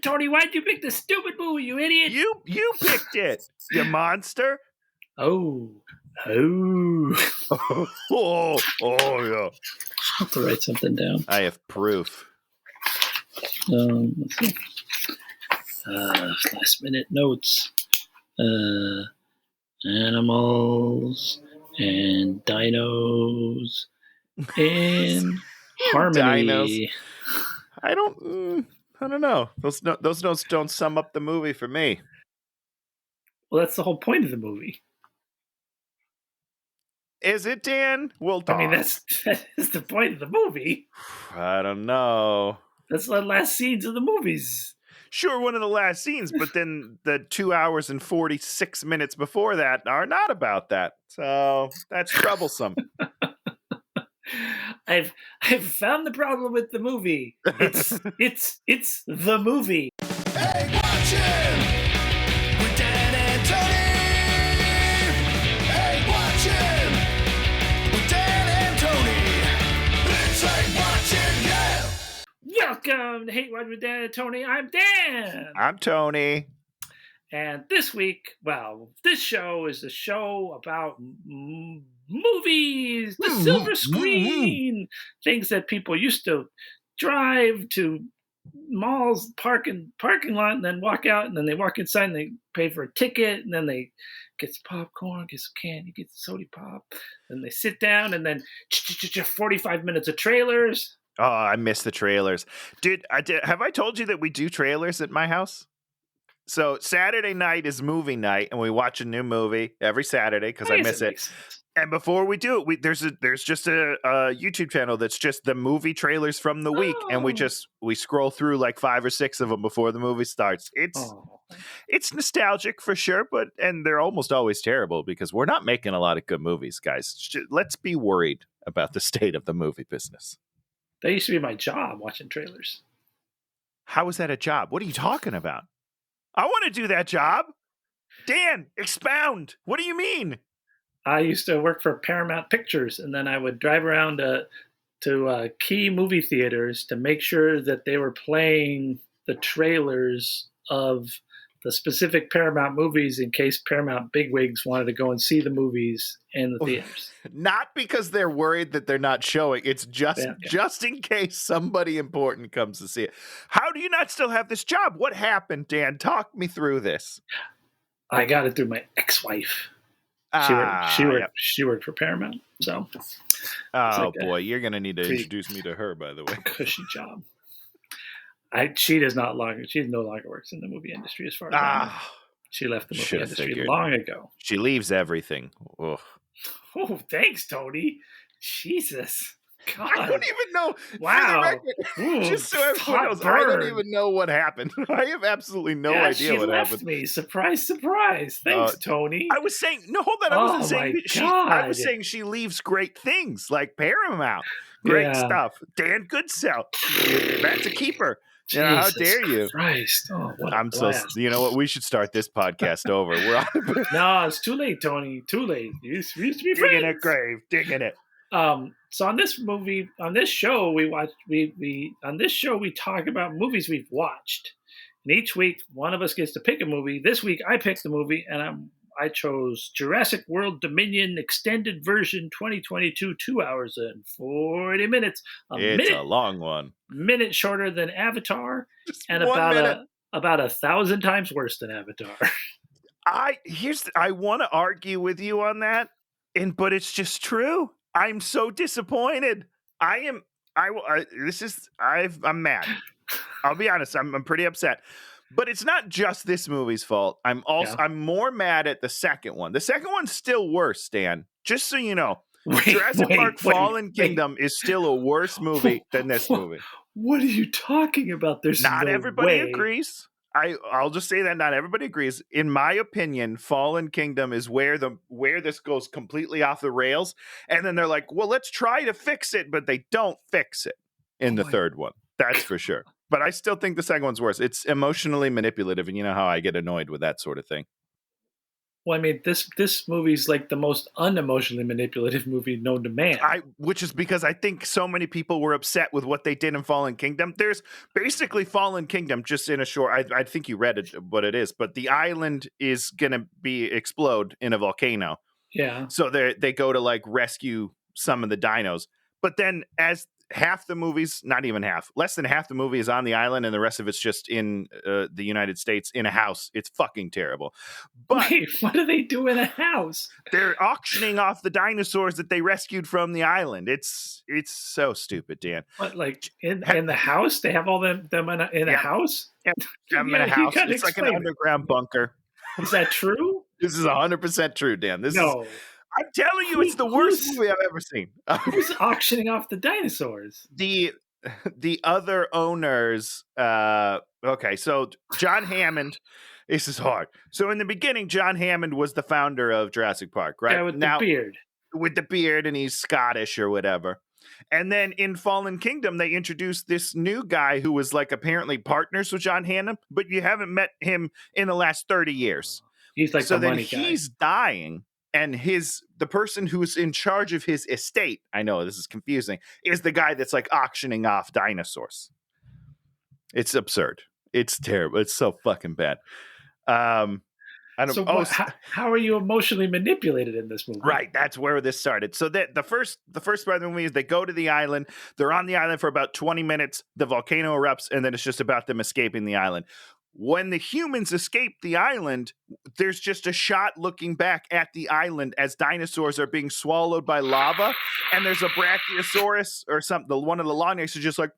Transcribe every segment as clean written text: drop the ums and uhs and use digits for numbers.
Tony, why'd you pick the stupid movie, you idiot? You picked it, you monster. Oh, Oh, yeah. I have to write something down. I have proof. Let's see. Last minute notes. Animals and dinos in harmony. Dinos. I don't know. Those notes don't sum up the movie for me. Well, that's the whole point of the movie. Is it, Dan? We'll talk. I mean, that is the point of the movie. I don't know. That's the last scenes of the movies. Sure, one of the last scenes, but then the 2 hours and 46 minutes before that are not about that. So that's troublesome. I've found the problem with the movie. It's the movie. Hey, watch him with Dan and Tony. Hey, watch him with Dan and Tony. It's like watching, yeah. Welcome to Hate Watch with Dan and Tony. I'm Dan. I'm Tony. And this week, this show is a show about movies, the silver screen, things that people used to drive to malls, parking lot, and then walk out, and then they walk inside and they pay for a ticket, and then they get some popcorn, get some candy, get some soda pop, and they sit down, and then 45 minutes of trailers. Oh, I miss the trailers. Dude, have I told you that we do trailers at my house? So Saturday night is movie night, and we watch a new movie every Saturday because I miss it. And before we do it, there's just a YouTube channel that's just the movie trailers from the week, and we scroll through like 5 or 6 of them before the movie starts. It's nostalgic for sure, and they're almost always terrible because we're not making a lot of good movies, guys. Let's be worried about the state of the movie business. That used to be my job, watching trailers. How is that a job? What are you talking about? I want to do that job. Dan, expound. What do you mean? I used to work for Paramount Pictures, and then I would drive around to key movie theaters to make sure that they were playing the trailers of the specific Paramount movies in case Paramount bigwigs wanted to go and see the movies in the theaters. Not because they're worried that they're not showing. It's just in case somebody important comes to see it. How do you not still have this job? What happened, Dan? Talk me through this. I got it through my ex-wife. She worked for Paramount. So, boy, you're gonna need to introduce me to her. By the way, cushy job. She no longer works in the movie industry as far as I know. She left the movie industry long ago. She leaves everything. Ugh. Oh, thanks, Tony. Jesus. God. I don't even know. Wow. Just so everyone knows, I don't even know what happened. I have absolutely no idea what happened. She left me. Surprise, surprise. Thanks, Tony. I was saying, no, hold on. I was saying she leaves great things like Paramount. Great stuff. Dan Goodsell. That's a keeper. How dare you? Christ. Oh, what I'm so. You know what? We should start this podcast over. No, it's too late, Tony. Too late. You used to be digging a grave, digging it. So on this show, we talk about movies we've watched, and each week one of us gets to pick a movie. This week I picked the movie, and I chose Jurassic World Dominion Extended Version 2022, 2 hours and 40 minutes. It's a long one. Minute shorter than Avatar, Just and 1 minute. about 1,000 times worse than Avatar. I want to argue with you on that, but it's just true. I'm so disappointed. I'm mad. I'll be honest. I'm pretty upset. But it's not just this movie's fault. I'm more mad at the second one. The second one's still worse, Dan. Just so you know. Jurassic Park Fallen Kingdom is still a worse movie than this movie. What are you talking about? There's not no everybody way. agrees. I'll just say that not everybody agrees. In my opinion, Fallen Kingdom is where this goes completely off the rails. And then they're like, well, let's try to fix it, but they don't fix it in the third one. That's for sure. But I still think the second one's worse. It's emotionally manipulative, and you know how I get annoyed with that sort of thing. Well, I mean, this movie's like the most unemotionally manipulative movie known to man. Which is because I think so many people were upset with what they did in Fallen Kingdom. There's basically Fallen Kingdom, just in a short. I think you read it, what it is, but the island is gonna explode in a volcano. Yeah. So they go to like rescue some of the dinos, but then as half the movies, not even half, less than half the movie is on the island, and the rest of it's just in the United States in a house. It's fucking terrible. But wait, what do they do in a house? They're auctioning off the dinosaurs that they rescued from the island. It's so stupid, Dan. What, like in the house? They have all them in a house? Yeah, in a house. It's like an underground bunker. Is that true? This is 100% true, Dan. No. I'm telling you, it's the worst movie I've ever seen. Who's auctioning off the dinosaurs? The other owners. Okay, so John Hammond. This is hard. So in the beginning, John Hammond was the founder of Jurassic Park, right? Yeah, with the beard. With the beard, and he's Scottish or whatever. And then in Fallen Kingdom, they introduced this new guy who was like apparently partners with John Hammond, but you haven't met him in the last 30 years. He's like so the then money guy. He's dying. And the person who's in charge of his estate, I know this is confusing, is the guy that's like auctioning off dinosaurs. It's absurd. It's terrible. It's so fucking bad. I don't. So how are you emotionally manipulated in this movie? Right, that's where this started. So that the first part of the movie is they go to the island. They're on the island for about 20 minutes. The volcano erupts, and then it's just about them escaping the island. When the humans escape the island, there's just a shot looking back at the island as dinosaurs are being swallowed by lava, and there's a brachiosaurus or something. One of the long necks is just like,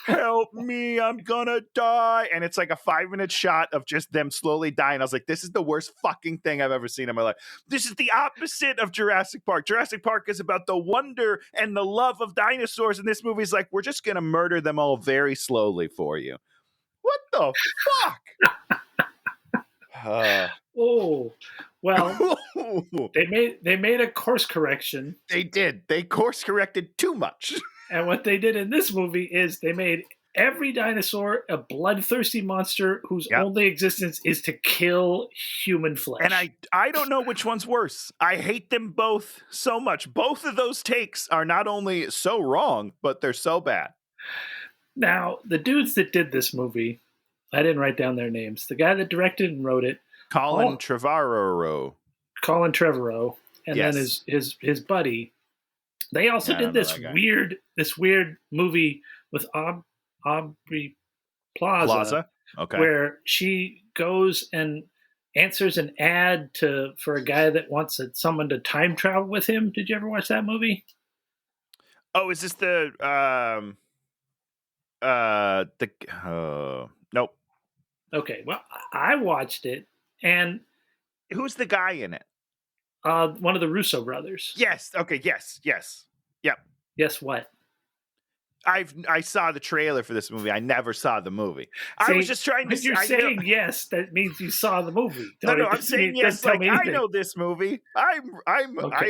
help me, I'm gonna die. And it's like a 5-minute shot of just them slowly dying. I was like, this is the worst fucking thing I've ever seen in my life. This is the opposite of Jurassic Park. Jurassic Park is about the wonder and the love of dinosaurs, and this movie's like, we're just gonna murder them all very slowly for you. What the fuck? Oh, well, they made a course correction. They did. They course corrected too much. And what they did in this movie is they made every dinosaur a bloodthirsty monster whose only existence is to kill human flesh. And I don't know which one's worse. I hate them both so much. Both of those takes are not only so wrong, but they're so bad. Now, the dudes that did this movie, I didn't write down their names. The guy that directed and wrote it, Colin Trevorrow, and then his buddy. They also did this weird movie with Aubrey Plaza, where she goes and answers an ad for a guy that wants someone to time travel with him. Did you ever watch that movie? Oh, is this the nope. Okay, well, I watched it, and who's the guy in it? One of the Russo brothers. Yes. Okay. Yes. Yep. Yes. What? I saw the trailer for this movie. I never saw the movie. I was just trying to. You're saying yes, that means you saw the movie. No, I'm saying yes. Like I know this movie. I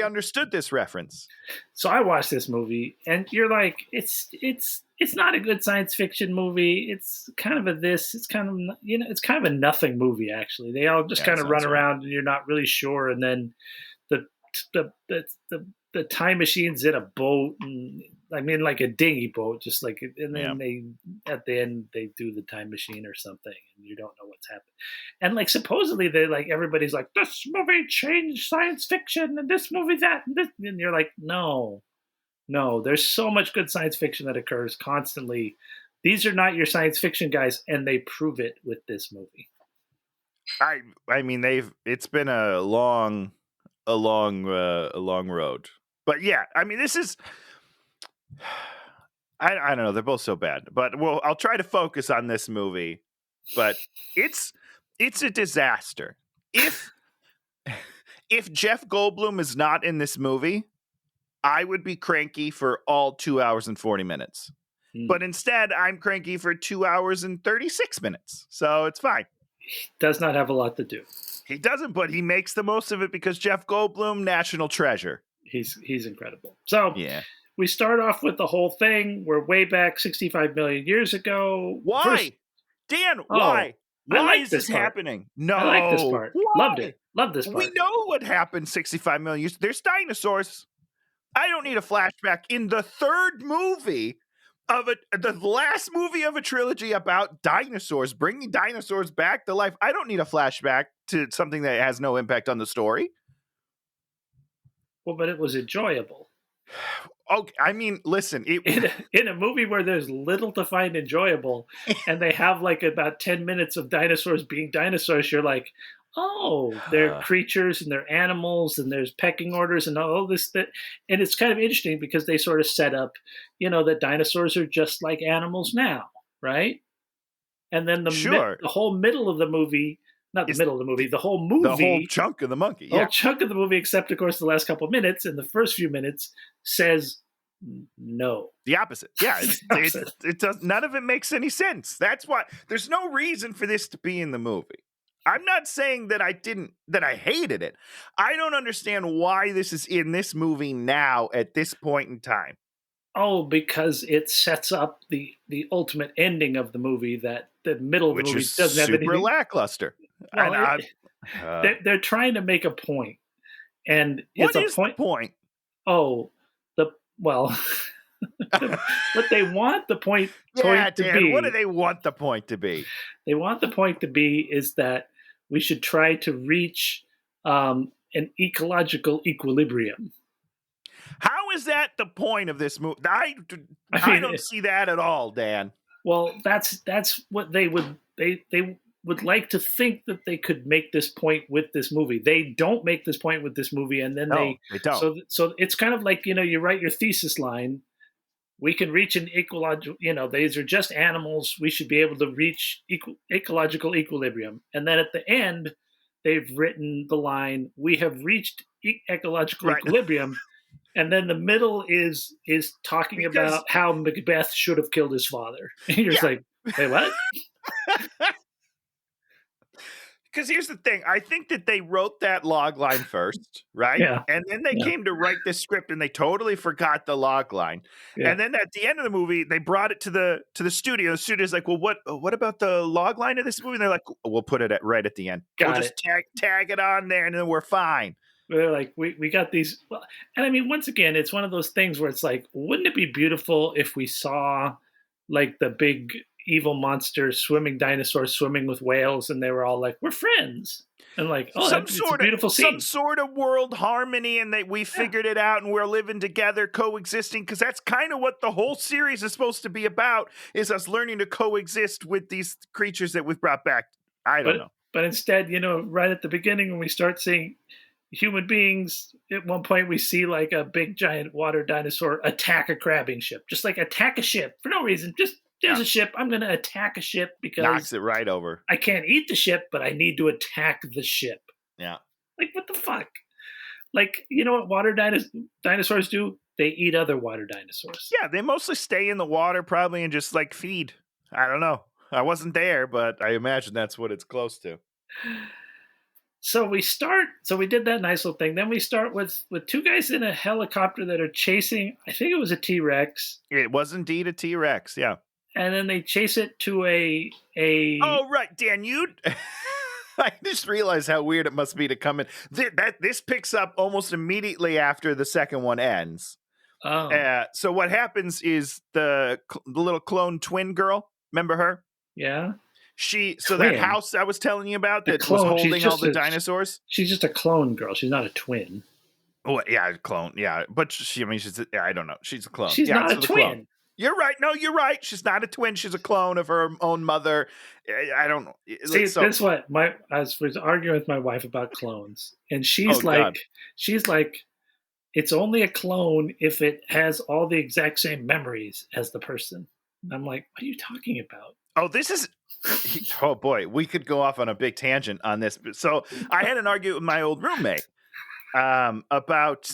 understood this reference. So I watched this movie, and you're like, it's not a good science fiction movie. It's kind of it's kind of it's kind of a nothing movie actually. They all just kind of run around, and you're not really sure. And then the time machine's in a boat, and I mean like a dinghy boat, just like, and then they at the end they do the time machine or something, and you don't know what's happened. And like supposedly they like everybody's like, this movie changed science fiction, and this movie that, and this, and you're like, no, there's so much good science fiction that occurs constantly. These are not your science fiction guys, and they prove it with this movie. I mean it's been a long road. But yeah, I mean, this is, I don't know. They're both so bad, but I'll try to focus on this movie, but it's a disaster. If Jeff Goldblum is not in this movie, I would be cranky for all 2 hours and 40 minutes. But instead, I'm cranky for 2 hours and 36 minutes. So it's fine. He does not have a lot to do. He doesn't, but he makes the most of it because Jeff Goldblum, national treasure. He's incredible. So we start off with the whole thing. We're way back 65 million years ago. Why? Dan, why? Why is this happening? No. I like this part. Why? Loved it. Loved this part. We know what happened 65 million years. There's dinosaurs. I don't need a flashback. In the third movie the last movie of a trilogy about dinosaurs, bringing dinosaurs back to life, I don't need a flashback to something that has no impact on the story. Well, but it was enjoyable. Okay, I mean, listen. In a movie where there's little to find enjoyable, and they have like about 10 minutes of dinosaurs being dinosaurs, you're like, oh, they're creatures and they're animals and there's pecking orders and all this. And it's kind of interesting because they sort of set up, that dinosaurs are just like animals now, right? And then the whole middle of the movie, not the middle of the movie, the whole movie. The whole chunk of the monkey. The whole chunk of the movie, except, of course, the last couple of minutes and the first few minutes says no. The opposite. Yeah. It does. None of it makes any sense. That's why there's no reason for this to be in the movie. I'm not saying that I hated it. I don't understand why this is in this movie now at this point in time. Oh, because it sets up the ultimate ending of the movie that the middle of the movie doesn't have anything. Super lackluster. Well, they're trying to make a point. And what is the point? Oh, what they want the point to be. What do they want the point to be? They want the point to be is that we should try to reach an ecological equilibrium. How is that the point of this movie? I don't see that at all, Dan. Well, that's what they would like to think that they could make this point with this movie. They don't make this point with this movie, and then they don't. So it's kind of like, you write your thesis line. We can reach an ecological, these are just animals. We should be able to reach ecological equilibrium. And then at the end, they've written the line, we have reached ecological equilibrium. And then the middle is talking about how Macbeth should have killed his father. And you're just like, wait, what? Because here's the thing. I think that they wrote that log line first, right? Yeah. And then they came to write this script and they totally forgot the log line. Yeah. And then at the end of the movie, they brought it to the studio. The studio's like, well, what about the log line of this movie? And they're like, we'll put it right at the end. We'll just tag it on there and then we're fine. They're like, we got these. Well, and I mean, once again, it's one of those things where it's like, wouldn't it be beautiful if we saw like the big evil monster dinosaurs swimming with whales, and they were all like, we're friends, and like, oh, it's a beautiful scene. Some sort of world harmony, and that we figured it out and we're living together, coexisting, because that's kind of what the whole series is supposed to be about, is us learning to coexist with these creatures that we've brought back. I don't know. But instead, right at the beginning when we start seeing human beings, at one point we see like a big giant water dinosaur attack a crabbing ship. Just like attack a ship for no reason. Just there's a ship. I'm going to attack a ship because knocks it right over. I can't eat the ship, but I need to attack the ship. Yeah. Like, what the fuck? Like, you know what water dinosaurs do? They eat other water dinosaurs. Yeah, they mostly stay in the water probably and just like feed. I don't know. I wasn't there, but I imagine that's what it's close to. So we did that nice little thing. Then we start with two guys in a helicopter that are chasing, I think it was a T-Rex. It was indeed a T-Rex, yeah. And then they chase it to a Oh, right, Dan, I just realized how weird it must be to come in. This picks up almost immediately after the second one ends. Oh. So what happens is the little clone twin girl, remember her? Yeah. That house I was telling you about that was holding all the dinosaurs. She's just a clone girl. She's not a twin. Oh yeah, a clone. Yeah, but I don't know. She's a clone. She's not a twin. Clone. You're right. No, you're right. She's not a twin. She's a clone of her own mother. I don't know. See, that's what I was arguing with my wife about clones, and she's like, it's only a clone if it has all the exact same memories as the person. And I'm like, what are you talking about? Oh, this is. Oh boy, we could go off on a big tangent on this. So I had an argument with my old roommate about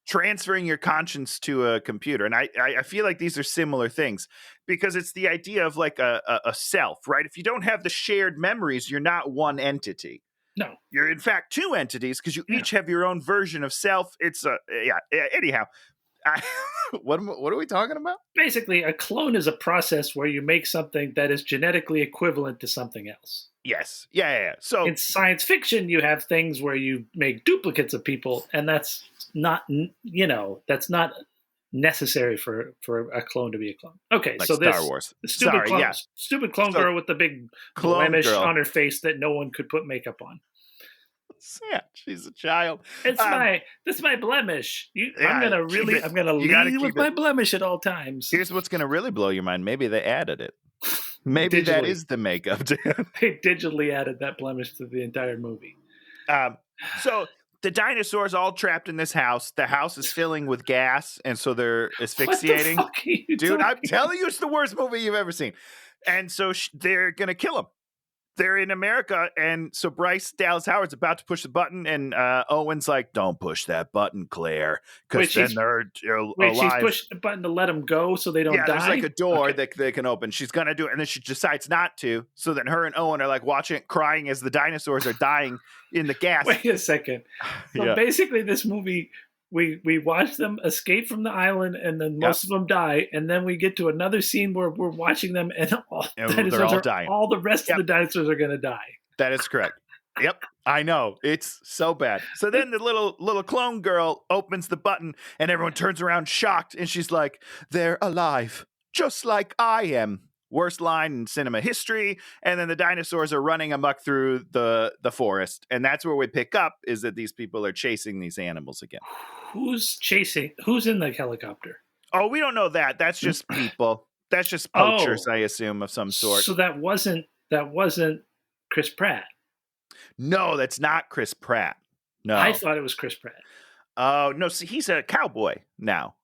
transferring your conscience to a computer. And I feel like these are similar things because it's the idea of like a self, right? If you don't have the shared memories, you're not one entity. No. You're in fact two entities because you each have your own version of self. It's anyhow. What are we talking about? Basically, a clone is a process where you make something that is genetically equivalent to something else. Yes. Yeah. So in science fiction, you have things where you make duplicates of people, and that's not, that's not necessary for a clone to be a clone. Okay, like so Star Wars. the stupid clone So, girl with the big clone blemish girl on her face that no one could put makeup on. Yeah, she's a child. That's my blemish. I'm gonna lead with my blemish at all times. Here's what's gonna really blow your mind. Maybe they added it. Maybe that is the makeup. They digitally added that blemish to the entire movie. So the dinosaurs all trapped in this house. The house is filling with gas, and so they're asphyxiating. What the fuck are you Dude, I'm talking telling you, it's the worst movie you've ever seen. And so they're gonna kill him. They're in America, and so Bryce Dallas Howard's about to push the button, and Owen's like, "Don't push that button, Claire, because then they're alive." She's pushed the button to let them go so they don't die? Yeah, there's like a door that they can open. She's going to do it, and then she decides not to. So then her and Owen are like watching it, crying as the dinosaurs are dying in the gas. Wait a second. So basically this movie, we watch them escape from the island, and then most of them die, and then we get to another scene where we're watching them, and they're all dying. All the rest of the dinosaurs are going to die. That is correct. Yep, I know. It's so bad. So then the little clone girl opens the button, and everyone turns around shocked, and she's like, "They're alive, just like I am." Worst line in cinema history. And then the dinosaurs are running amok through the forest. And that's where we pick up, is that these people are chasing these animals again. Who's chasing? Who's in the helicopter? Oh, we don't know that. That's just people. That's just poachers, I assume, of some sort. So that wasn't Chris Pratt. No, that's not Chris Pratt. No. I thought it was Chris Pratt. Oh, no, see, he's a cowboy now.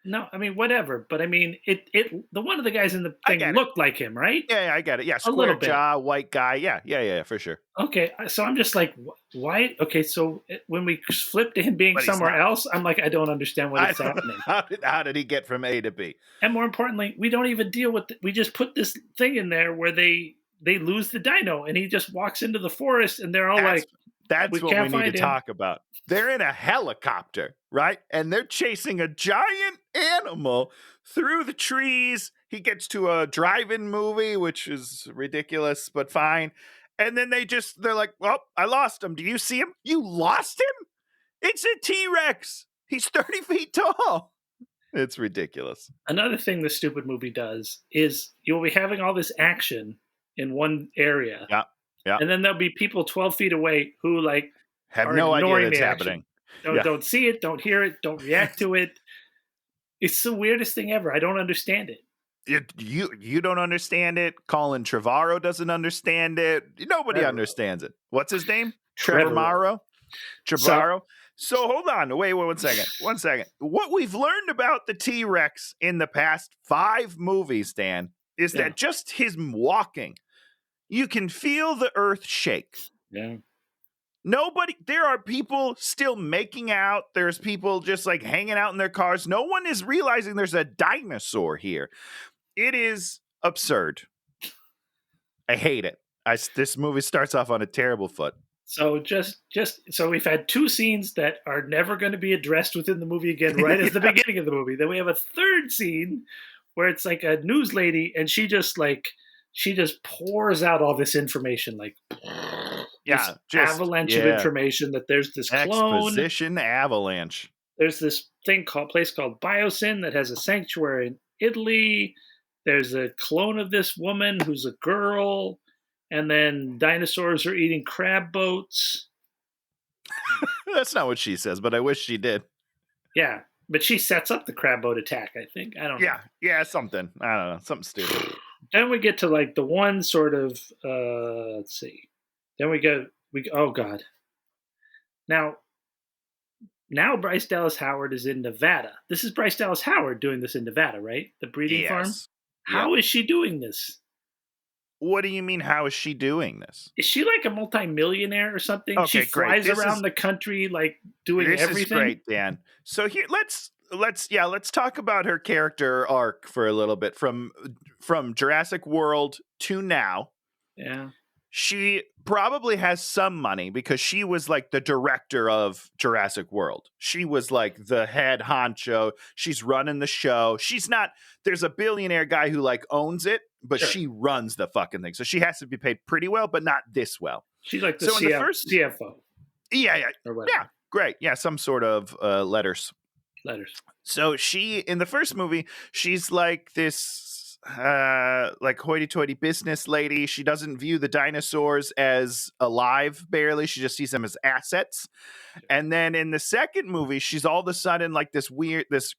No, I mean, whatever. But I mean, the one of the guys in the thing looked like him, right? Yeah, I get it. Yeah, square jaw, white guy. Yeah, for sure. Okay, so I'm just like, why? Okay, so when we flip to him being somewhere else, I'm like, I don't understand what's happening. How did he get from A to B? And more importantly, we don't even deal with we just put this thing in there where they lose the dino, and he just walks into the forest, and they're all that's what we need to talk about. They're in a helicopter, right? And they're chasing a giant animal through the trees. He gets to a drive-in movie, which is ridiculous, but fine. And then they're like, "Oh, I lost him. Do you see him? You lost him? It's a T-Rex. He's 30 feet tall." It's ridiculous. Another thing this stupid movie does is you'll be having all this action in one area. Yeah. And then there'll be people 12 feet away who have no idea that's happening. Don't see it, don't hear it, don't react to it. It's the weirdest thing ever. I don't understand it. You don't understand it. Colin Trevorrow doesn't understand it. Nobody understands it. What's his name? Trevorrow. So hold on. Wait 1 second. 1 second. What we've learned about the T-Rex in the past 5 movies, Dan, is that just him walking, you can feel the earth shake. Yeah. There are people still making out. There's people just hanging out in their cars. No one is realizing there's a dinosaur here. It is absurd. I hate it. This movie starts off on a terrible foot. So so we've had 2 scenes that are never going to be addressed within the movie again, right at the beginning of the movie. Then we have a 3rd scene where it's like a news lady, and she just pours out all this information, avalanche of information that there's this clone. Exposition avalanche. There's this place called Biosyn that has a sanctuary in Italy. There's a clone of this woman who's a girl, and then dinosaurs are eating crab boats. That's not what she says, but I wish she did. Yeah, but she sets up the crab boat attack, I think. I don't know. Yeah, something. I don't know, something stupid. Then we get to the one sort of let's see. Then oh God. Now Bryce Dallas Howard is in Nevada. This is Bryce Dallas Howard doing this in Nevada, right? The breeding farm. How is she doing this? What do you mean? How is she doing this? Is she like a multimillionaire or something? Okay, she flies around the country doing everything. This is great, Dan. So here, let's talk about her character arc for a little bit from Jurassic World to now. Yeah. She probably has some money because she was like the director of Jurassic World. She was like the head honcho. She's running the show. She's not, there's a billionaire guy who like owns it, but Sure. she runs the fucking thing. So she has to be paid pretty well, but not this well. She's like the, So in the first- CFO. Yeah. Or whatever. Yeah. Great. Yeah. Some sort of letters. So she, in the first movie, she's like this like hoity-toity business lady. She doesn't view the dinosaurs as alive barely. She just sees them as assets. And then in the second movie, she's all of a sudden like this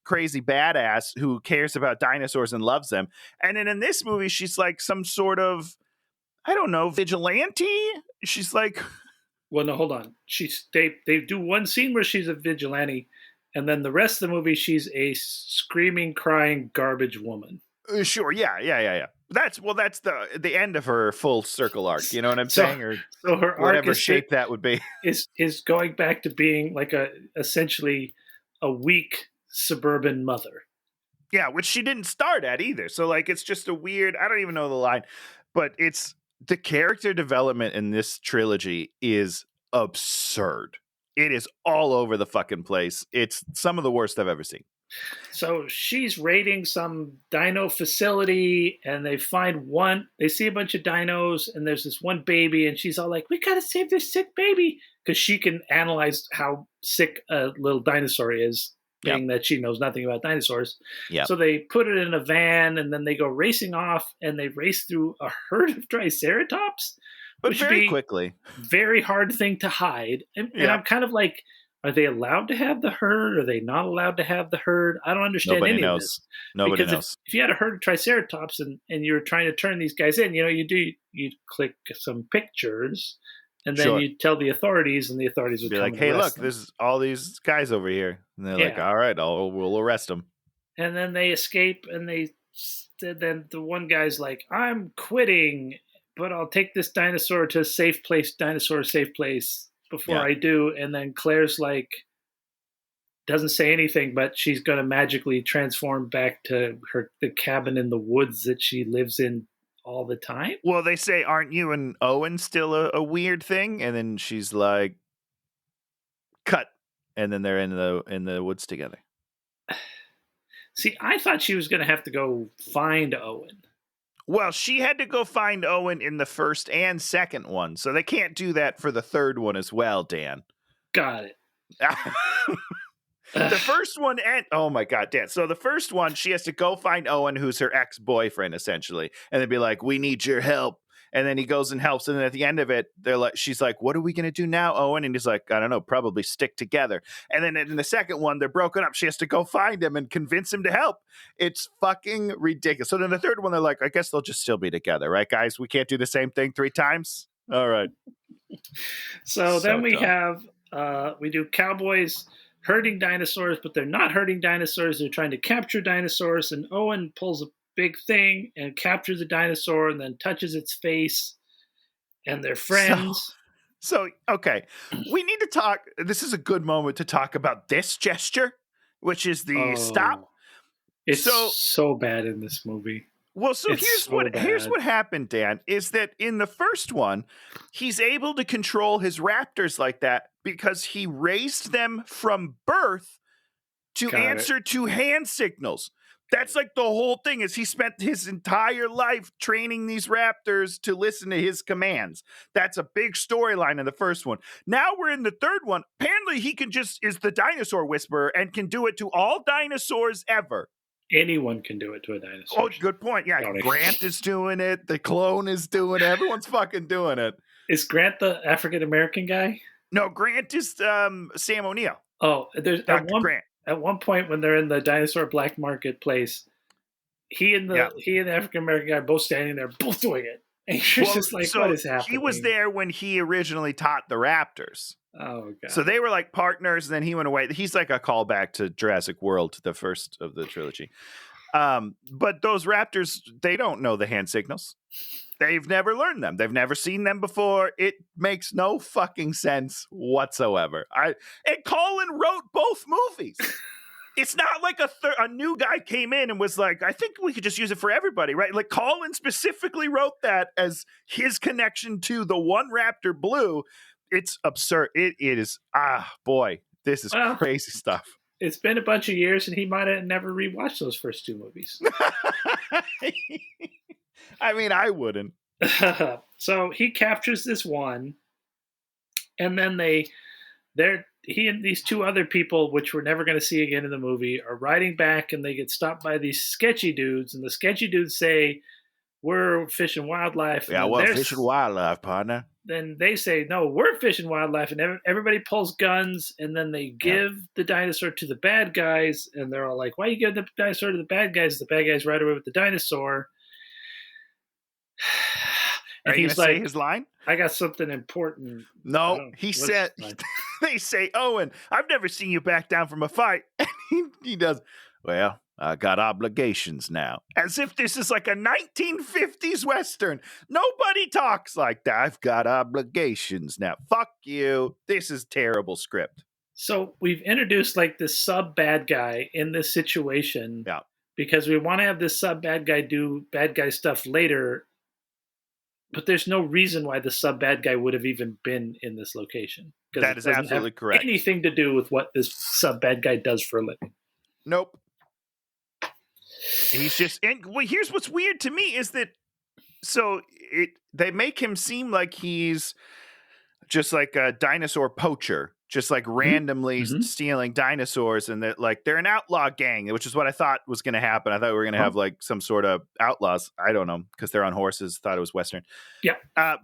crazy badass who cares about dinosaurs and loves them. And then in this movie, she's like some sort of, I don't know, vigilante. She's like, well, no, hold on. They do one scene where she's a vigilante, and then the rest of the movie, she's a screaming, crying garbage woman. Sure, yeah. That's the end of her full circle arc. You know what I'm saying? Or so her whatever arc shape that would be is going back to being like essentially a weak suburban mother. Yeah, which she didn't start at either. So like, it's just a weird. I don't even know the line, but it's the character development in this trilogy is absurd. It is all over the fucking place. It's some of the worst I've ever seen. So she's raiding some dino facility, and they see a bunch of dinos, and there's this one baby, and she's all like, we gotta save this sick baby, because she can analyze how sick a little dinosaur is, being that she knows nothing about dinosaurs. Yeah. So they put it in a van, and then they go racing off, and they race through a herd of triceratops, but very quickly. Very hard thing to hide. And I'm kind of like, are they allowed to have the herd? Are they not allowed to have the herd? I don't understand any of this. Nobody knows. If you had a herd of triceratops and you're trying to turn these guys in, you click some pictures, and then you tell the authorities, and the authorities would be come like, hey, look, them. there's all these guys over here. And they're like, all right, we'll arrest them. And then they escape, and then the one guy's like, I'm quitting, but I'll take this dinosaur to a safe place, before I do. And then Claire's like, doesn't say anything, but she's going to magically transform back to the cabin in the woods that she lives in all the time. Well, they say, aren't you and Owen still a weird thing? And then she's like, cut. And then they're in the woods together. See, I thought she was going to have to go find Owen. Well, she had to go find Owen in the first and second one, so they can't do that for the third one as well, Dan. Got it. The first one, and oh my God, Dan. So the first one, she has to go find Owen, who's her ex-boyfriend, essentially, and they'd be like, we need your help. And then he goes and helps. And then at the end of it, she's like, what are we going to do now, Owen? And he's like, I don't know, probably stick together. And then in the second one, they're broken up. She has to go find him and convince him to help. It's fucking ridiculous. So then the third one, they're like, I guess they'll just still be together. Right, guys? We can't do the same thing 3 times. All right. So then we do cowboys herding dinosaurs, but they're not herding dinosaurs. They're trying to capture dinosaurs. And Owen pulls a big thing and captures a dinosaur and then touches its face, and they're friends. So okay, we need to talk. This is a good moment to talk about this gesture, which is the stop. It's so bad in this movie. Well, so here's what happened, Dan, is that in the first one, he's able to control his raptors like that because he raised them from birth to answer to hand signals. That's like the whole thing, is he spent his entire life training these raptors to listen to his commands. That's a big storyline in the first one. Now we're in the third one. Apparently he is the dinosaur whisperer and can do it to all dinosaurs ever. Anyone can do it to a dinosaur. Oh, good point. Yeah, Grant is doing it. The clone is doing it. Everyone's fucking doing it. Is Grant the African-American guy? No, Grant is Sam O'Neill. Oh, there's Grant. At one point when they're in the dinosaur black marketplace, he and the African American guy both standing there, both doing it. And you're just like, what is happening? He was there when he originally taught the raptors. Oh, God. So they were like partners, and then he went away. He's like a callback to Jurassic World, the first of the trilogy. But those raptors, they don't know the hand signals. They've never learned them. They've never seen them before. It makes no fucking sense whatsoever. And Colin wrote both movies. it's not like a new guy came in and was like, I think we could just use it for everybody, right? Like Colin specifically wrote that as his connection to the one Raptor Blue. It's absurd. It is, boy, this is crazy stuff. It's been a bunch of years, and he might have never rewatched those first 2 movies. I mean, I wouldn't. So he captures this one, and then he and these 2 other people, which we're never going to see again in the movie, are riding back, and they get stopped by these sketchy dudes, and the sketchy dudes say, we're Fish and Wildlife. Yeah, well, Fish and Wildlife, partner. Then they say, no, we're Fish and Wildlife, and everybody pulls guns, and then they give the dinosaur to the bad guys, and they're all like, why you give the dinosaur to the bad guys? The bad guys ride away with the dinosaur. And Are you going to say his line? I got something important. No, he said, they say, Owen, I've never seen you back down from a fight. And he does, well, I got obligations now. As if this is like a 1950s Western. Nobody talks like that. I've got obligations now. Fuck you. This is terrible script. So we've introduced like this sub bad guy in this situation. Yeah. Because we want to have this sub bad guy do bad guy stuff later. But there's no reason why the sub bad guy would have even been in this location. That is absolutely correct. Anything to do with what this sub bad guy does for a living. Nope. He's just, and well, here's what's weird to me is that, they make him seem like he's just like a dinosaur poacher, just like randomly stealing dinosaurs, and that like they're an outlaw gang, which is what I thought was going to happen. I thought we were going to have like some sort of outlaws. I don't know, because they're on horses. Thought it was Western. Yeah.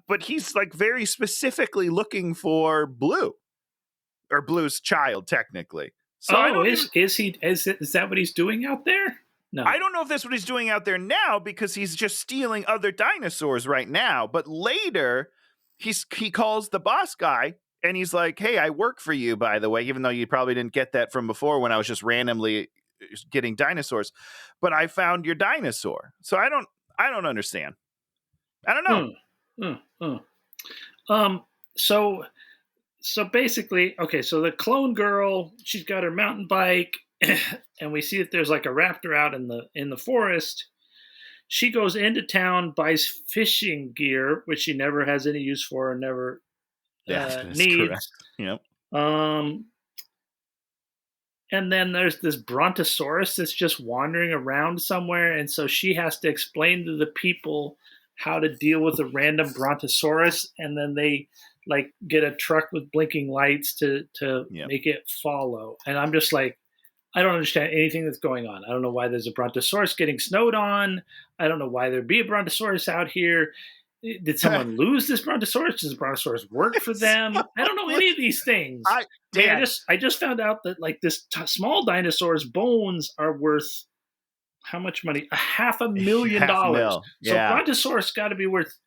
But he's like very specifically looking for Blue, or Blue's child, technically. So is that what he's doing out there? No. I don't know if that's what he's doing out there now, because he's just stealing other dinosaurs right now. But later, he calls the boss guy, and he's like, hey, I work for you, by the way, even though you probably didn't get that from before when I was just randomly getting dinosaurs. But I found your dinosaur. So I don't understand. I don't know. So basically, okay, so the clone girl, she's got her mountain bike, and we see that there's like a raptor out in the forest. She goes into town, buys fishing gear, which she never has any use for and never needs. Correct. Yep. And then there's this brontosaurus that's just wandering around somewhere, and so she has to explain to the people how to deal with a random brontosaurus, and then they like get a truck with blinking lights to make it follow. And I'm just like, I don't understand anything that's going on. I don't know why there's a brontosaurus getting snowed on. I don't know why there'd be a brontosaurus out here. Did someone lose this brontosaurus? Does the brontosaurus work for them? I don't know any of these things. I just found out that like this small dinosaur's bones are worth how much money? $500,000. Yeah. So brontosaurus got to be worth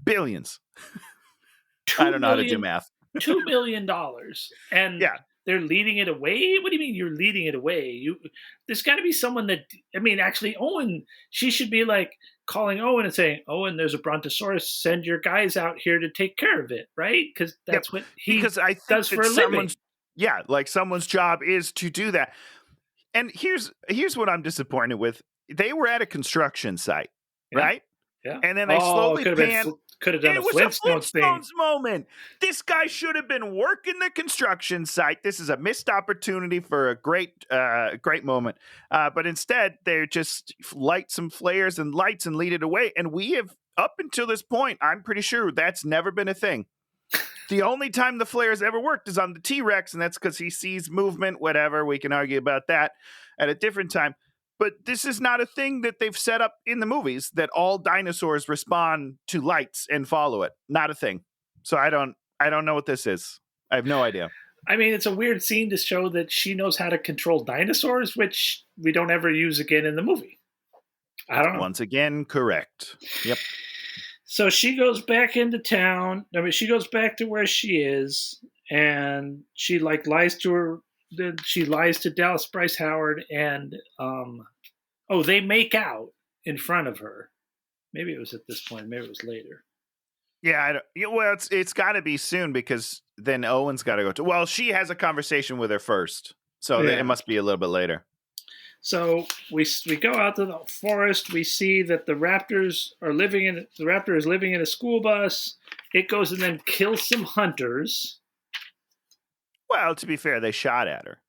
billions. I don't know how to do math. $2 million. And they're leading it away? What do you mean you're leading it away? There's got to be someone that, actually Owen, she should be like calling Owen and saying, Owen, there's a brontosaurus, send your guys out here to take care of it, right? Because that's what he does for a living. Yeah, like someone's job is to do that. And here's what I'm disappointed with. They were at a construction site, right? Yeah. And then they slowly panned. Could have done a Flintstones moment. This guy should have been working the construction site. This is a missed opportunity for a great moment. But instead, they just light some flares and lights and lead it away. And we have, up until this point, I'm pretty sure that's never been a thing. The only time the flares ever worked is on the T-Rex, and that's because he sees movement, whatever. We can argue about that at a different time. But this is not a thing that they've set up in the movies, that all dinosaurs respond to lights and follow it. Not a thing. So I don't know what this is. I have no idea. It's a weird scene to show that she knows how to control dinosaurs, which we don't ever use again in the movie. I don't know. Once again, correct. Yep. So she goes back into town. She goes back to where she is, and she lies to her. She lies to Dallas Bryce Howard, and they make out in front of her. Maybe it was at this point. Maybe it was later. Yeah, well, it's got to be soon, because then Owen's got to go to. Well, she has a conversation with her first. So Yeah. it must be a little bit later. So we go out to the forest. We see that the raptor is living in a school bus. It goes and then kills some hunters. Well, to be fair, they shot at her.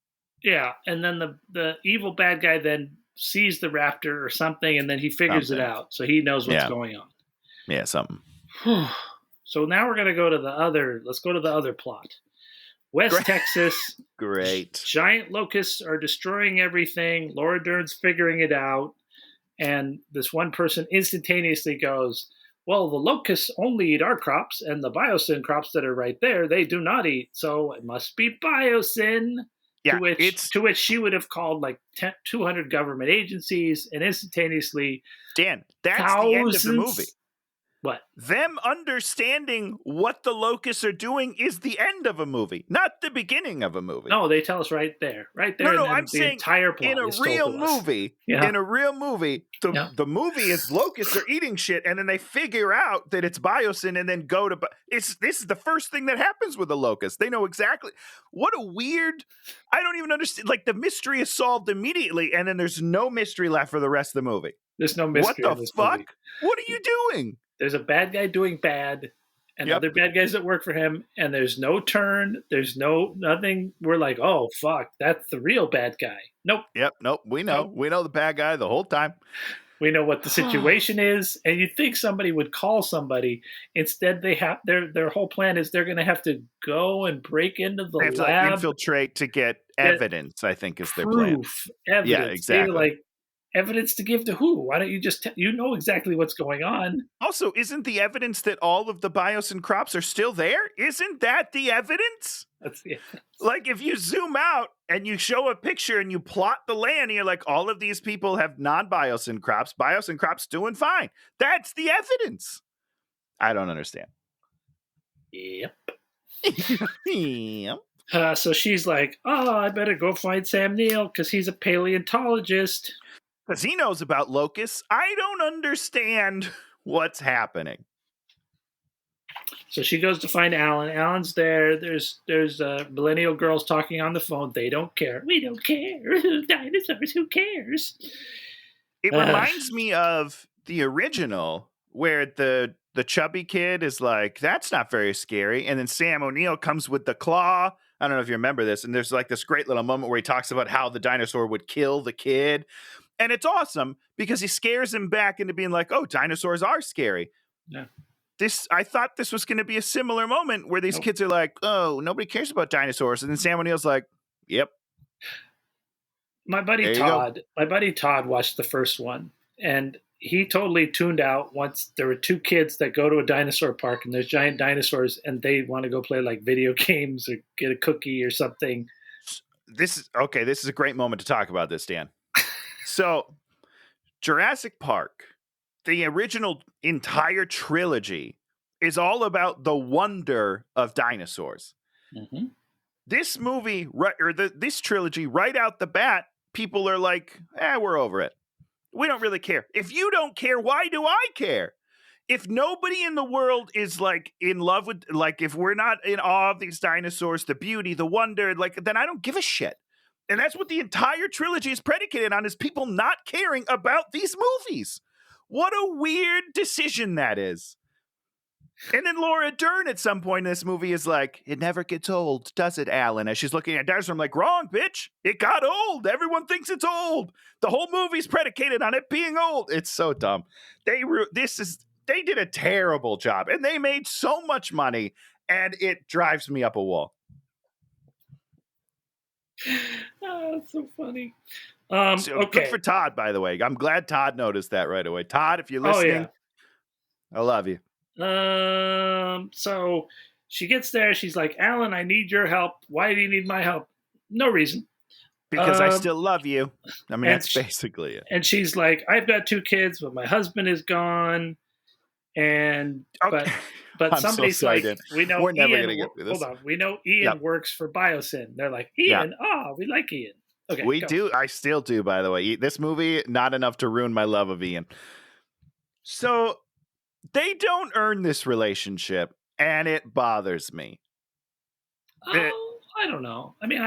Yeah, and then the evil bad guy then sees the raptor or something, and then he figures it out. So he knows what's going on. Yeah, something. So now we're gonna go to the other. Let's go to the other plot. West Texas. Great. Giant locusts are destroying everything. Laura Dern's figuring it out. And this one person instantaneously goes, well, the locusts only eat our crops, and the biosyn crops that are right there, they do not eat. So it must be biosyn. Yeah, to which she would have called like 200 government agencies and instantaneously. Dan, that's the end of the movie. What? Them understanding what the locusts are doing is the end of a movie, not the beginning of a movie. No, they tell us right there. No, I'm saying entire plot in a real movie, the movie is locusts are eating shit, and then they figure out that it's biosyn, and then go to. This is the first thing that happens with the locust. They know exactly. What a weird. I don't even understand. Like the mystery is solved immediately, and then there's no mystery left for the rest of the movie. There's no mystery. What the fuck? Movie. What are you doing? There's a bad guy doing bad and other bad guys that work for him, and there's no turn. There's nothing. We're like, oh, fuck, that's the real bad guy. Nope. Yep, nope. We know. Nope. We know the bad guy the whole time. We know what the situation is, and you'd think somebody would call somebody. Instead, they have their whole plan is they're going to have to go and break into the lab. To infiltrate to get evidence, I think is their plan. Evidence. Yeah, exactly. They're like, evidence to give to who? Why don't you just you know exactly what's going on? Also, isn't the evidence that all of the biosyn crops are still there? Isn't that the evidence? That's the evidence. Like if you zoom out and you show a picture and you plot the land and you're like, all of these people have non-biosyn crops doing fine. That's the evidence. I don't understand. Yep. Yep. So she's like, oh, I better go find Sam Neill because he's a paleontologist. Because he knows about locusts. I don't understand what's happening. So she goes to find Alan. Alan's there. There's millennial girls talking on the phone. They don't care. We don't care. Dinosaurs, who cares? It reminds me of the original where the chubby kid is like, that's not very scary. And then Sam O'Neill comes with the claw. I don't know if you remember this. And there's like this great little moment where he talks about how the dinosaur would kill the kid. And it's awesome because he scares him back into being like, oh, dinosaurs are scary. Yeah. I thought this was going to be a similar moment where these kids are like, oh, nobody cares about dinosaurs. And then Sam O'Neill's like, yep. My buddy Todd watched the first one, and he totally tuned out once there were two kids that go to a dinosaur park and there's giant dinosaurs and they want to go play like video games or get a cookie or something. This is a great moment to talk about this, Dan. So, Jurassic Park, the original entire trilogy, is all about the wonder of dinosaurs. Mm-hmm. This movie, this trilogy, right out the bat, people are like, we're over it. We don't really care. If you don't care, why do I care? If nobody in the world is like in love with, like, if we're not in awe of these dinosaurs, the beauty, the wonder, like, then I don't give a shit. And that's what the entire trilogy is predicated on, is people not caring about these movies. What a weird decision that is. And then Laura Dern at some point in this movie is like, it never gets old, does it, Alan? As she's looking at dinosaurs, I'm like, wrong, bitch. It got old. Everyone thinks it's old. The whole movie's predicated on it being old. It's so dumb. They did a terrible job, and they made so much money, and it drives me up a wall. Oh, that's so funny. Good for Todd, by the way. I'm glad Todd noticed that right away. Todd, if you're listening, I love you. So she gets there. She's like, Alan, I need your help. Why do you need my help? No reason. Because I still love you. I mean, that's basically it. And she's like, I've got 2 kids, but my husband is gone. And but somebody's so sorry, like, we know we're never Ian. gonna get through this. Hold on, we know Ian works for Biosyn. They're like, Ian. Oh, we like Ian. Okay, we do. I still do. By the way, this movie not enough to ruin my love of Ian. So they don't earn this relationship, and it bothers me. I don't know. I mean,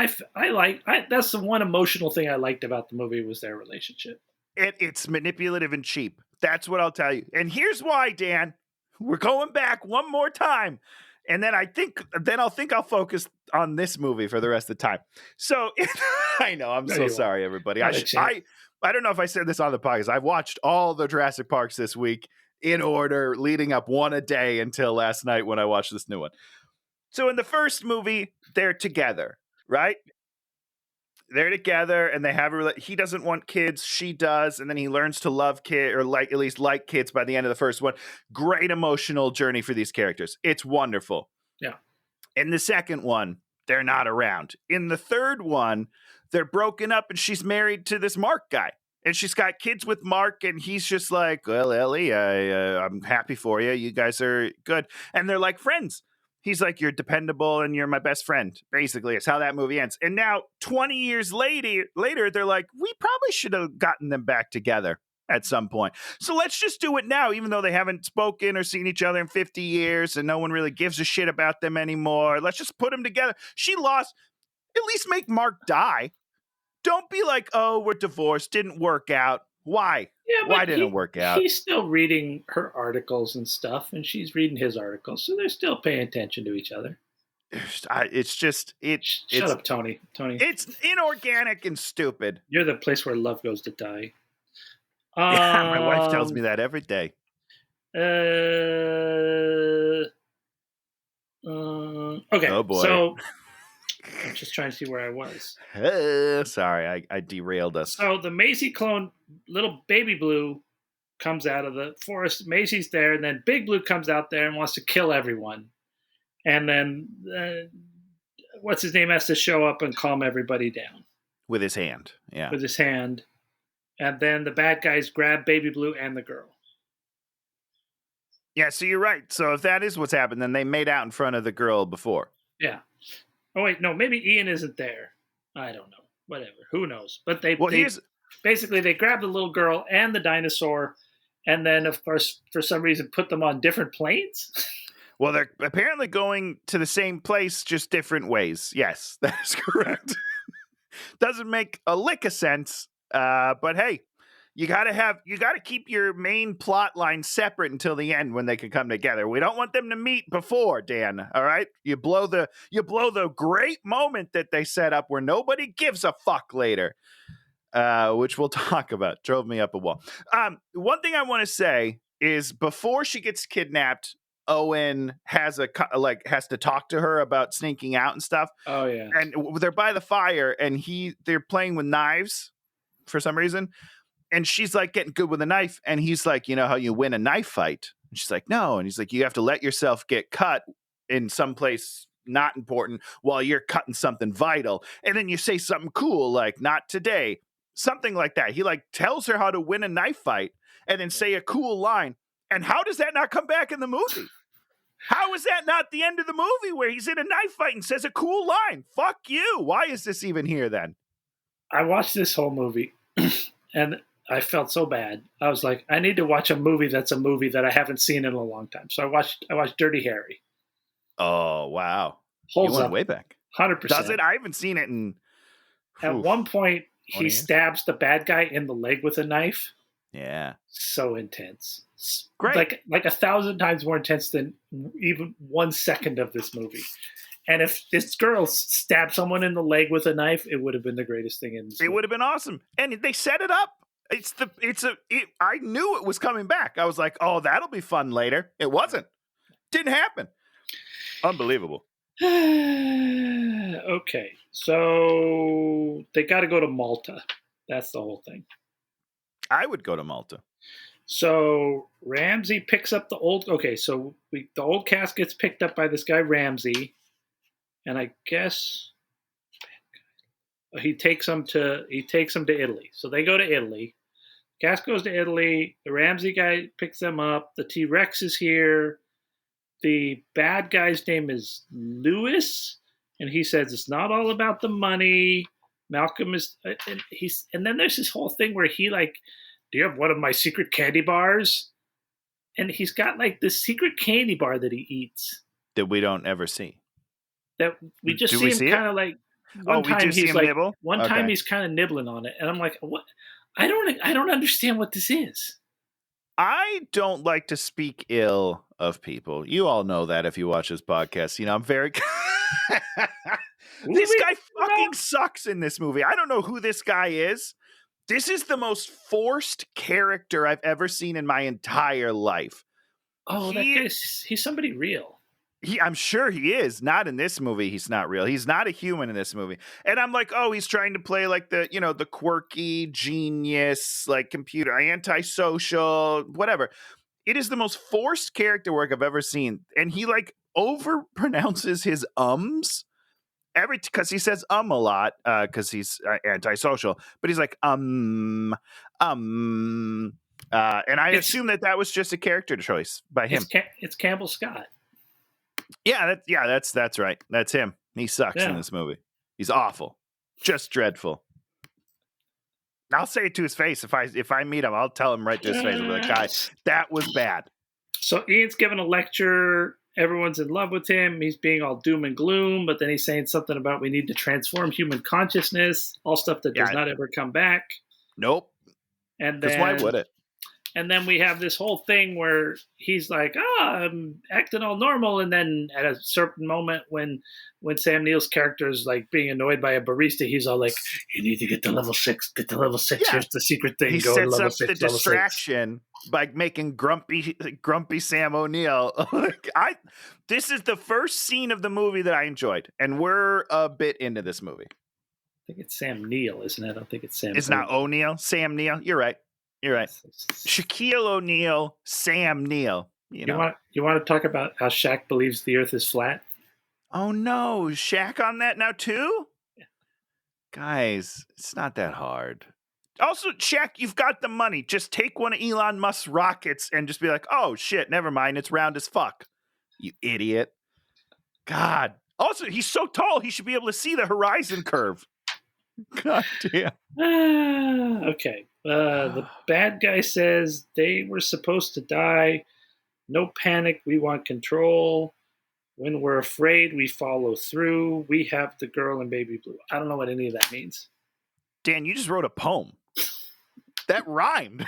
that's the one emotional thing I liked about the movie was their relationship. It's manipulative and cheap. That's what I'll tell you. And here's why, Dan. We're going back one more time. And then I'll focus on this movie for the rest of the time. So I know, I'm so sorry, everybody. I don't know if I said this on the podcast. I've watched all the Jurassic Parks this week in order, leading up one a day until last night when I watched this new one. So in the first movie, they're together, right? They're together and they have he doesn't want kids, she does, and then he learns to love kids, or at least like kids by the end of the first one. Great emotional journey for these characters. It's wonderful. Yeah. In the second one, they're not around. In the third one, they're broken up and she's married to this Mark guy. And she's got kids with Mark, and he's just like, well, Ellie, I'm happy for you. You guys are good. And they're like friends. He's like, you're dependable and you're my best friend. Basically, it's how that movie ends. And now, 20 years later, they're like, we probably should have gotten them back together at some point. So let's just do it now, even though they haven't spoken or seen each other in 50 years and no one really gives a shit about them anymore. Let's just put them together. She lost. At least make Mark die. Don't be like, oh, we're divorced. Didn't work out. Why? Yeah, why didn't it work out? He's still reading her articles and stuff, and she's reading his articles, so they're still paying attention to each other. Shut up, Tony. It's inorganic and stupid. You're the place where love goes to die. Yeah, my wife tells me that every day. Okay. Oh boy. So I'm just trying to see where I was. Sorry, I derailed us. So the Maisie clone, little baby Blue, comes out of the forest. Maisie's there, and then Big Blue comes out there and wants to kill everyone. And then what's his name has to show up and calm everybody down with his hand. Yeah, with his hand. And then the bad guys grab Baby Blue and the girl. Yeah, so you're right. So if that is what's happened, then they made out in front of the girl before. Yeah. Oh, wait, no, maybe Ian isn't there. I don't know. Whatever. Who knows? But they basically they grabbed the little girl and the dinosaur, and then, of course, for some reason, put them on different planes. Well, they're apparently going to the same place, just different ways. Yes, that is correct. Doesn't make a lick of sense, but hey, you gotta keep your main plot line separate until the end when they can come together. We don't want them to meet before, Dan. All right, you blow the great moment that they set up where nobody gives a fuck later, which we'll talk about. Drove me up a wall. One thing I want to say is before she gets kidnapped, Owen has to talk to her about sneaking out and stuff. Oh yeah, and they're by the fire, and they're playing with knives for some reason. And she's like getting good with a knife. And he's like, you know how you win a knife fight? And she's like, no. And he's like, you have to let yourself get cut in some place not important while you're cutting something vital. And then you say something cool, like not today, something like that. He like tells her how to win a knife fight and then say a cool line. And how does that not come back in the movie? How is that not the end of the movie where he's in a knife fight and says a cool line? Fuck you. Why is this even here then? I watched this whole movie and I felt so bad. I was like, I need to watch a movie that's a movie that I haven't seen in a long time. So I watched Dirty Harry. Oh, wow. Holds up way back. 100%. Does it? I haven't seen it in... At one point, he stabs the bad guy in the leg with a knife. Yeah. So intense. Great. Like 1,000 times more intense than even 1 second of this movie. And if this girl stabbed someone in the leg with a knife, it would have been the greatest thing in this movie. It would have been awesome. And they set it up. I knew it was coming back. I was like, oh, that'll be fun later. It wasn't. Didn't happen. Unbelievable. Okay. So they got to go to Malta. That's the whole thing. I would go to Malta. So Ramsey picks up the old... Okay, so the old cast gets picked up by this guy, Ramsey. And I guess... He takes them to Italy. So they go to Italy. Cass goes to Italy. The Ramsey guy picks them up. The T-Rex is here. The bad guy's name is Lewis, and he says it's not all about the money. Malcolm is, and then there's this whole thing where he like, do you have one of my secret candy bars? And he's got like this secret candy bar that he eats that we don't ever see. that we just Do see we him see it? kind of like We do see him nibble? one time Okay. he's kind of nibbling on it, and I'm like, what? I don't understand what this is. I don't like to speak ill of people. You all know that if you watch this podcast. You know, I'm very. This guy fucking sucks in this movie. I don't know who this guy is. This is the most forced character I've ever seen in my entire life. Oh, that guy's he's somebody real. I'm sure he is. Not in this movie. He's not real. He's not a human in this movie. And I'm like, oh, he's trying to play like the quirky genius, like computer, antisocial, whatever. It is the most forced character work I've ever seen. And he like overpronounces his ums because he says a lot because he's antisocial. But he's like, and I assume that was just a character choice by him. It's Campbell Scott. That's right. That's him. He sucks in this movie. He's awful, just dreadful. I'll say it to his face if I meet him. I'll tell him right to his face. I'll be like, guys, that was bad. So Ian's giving a lecture. Everyone's in love with him. He's being all doom and gloom, but then he's saying something about we need to transform human consciousness. All stuff that does not ever come back. Nope. And then, why would it? And then we have this whole thing where he's like, I'm acting all normal. And then at a certain moment when Sam Neill's character is like being annoyed by a barista, he's all like, you need to get to level 6. Get to level 6. Here's the secret thing. He Go sets to level up 6, the distraction by making grumpy Sam O'Neill. This is the first scene of the movie that I enjoyed. And we're a bit into this movie. I think it's Sam Neill, isn't it? I don't think it's Sam. It's not O'Neill. Sam Neill. You're right. Shaquille O'Neal, Sam Neill. You want to talk about how Shaq believes the Earth is flat? Oh no, Shaq on that now too? Yeah. Guys, it's not that hard. Also, Shaq, you've got the money. Just take one of Elon Musk's rockets and just be like, oh shit, never mind. It's round as fuck. You idiot. God. Also, he's so tall, he should be able to see the horizon curve. God damn. Okay. The bad guy says they were supposed to die. No panic. We want control. When we're afraid, we follow through. We have the girl in baby blue. I don't know what any of that means. Dan, you just wrote a poem. That rhymed.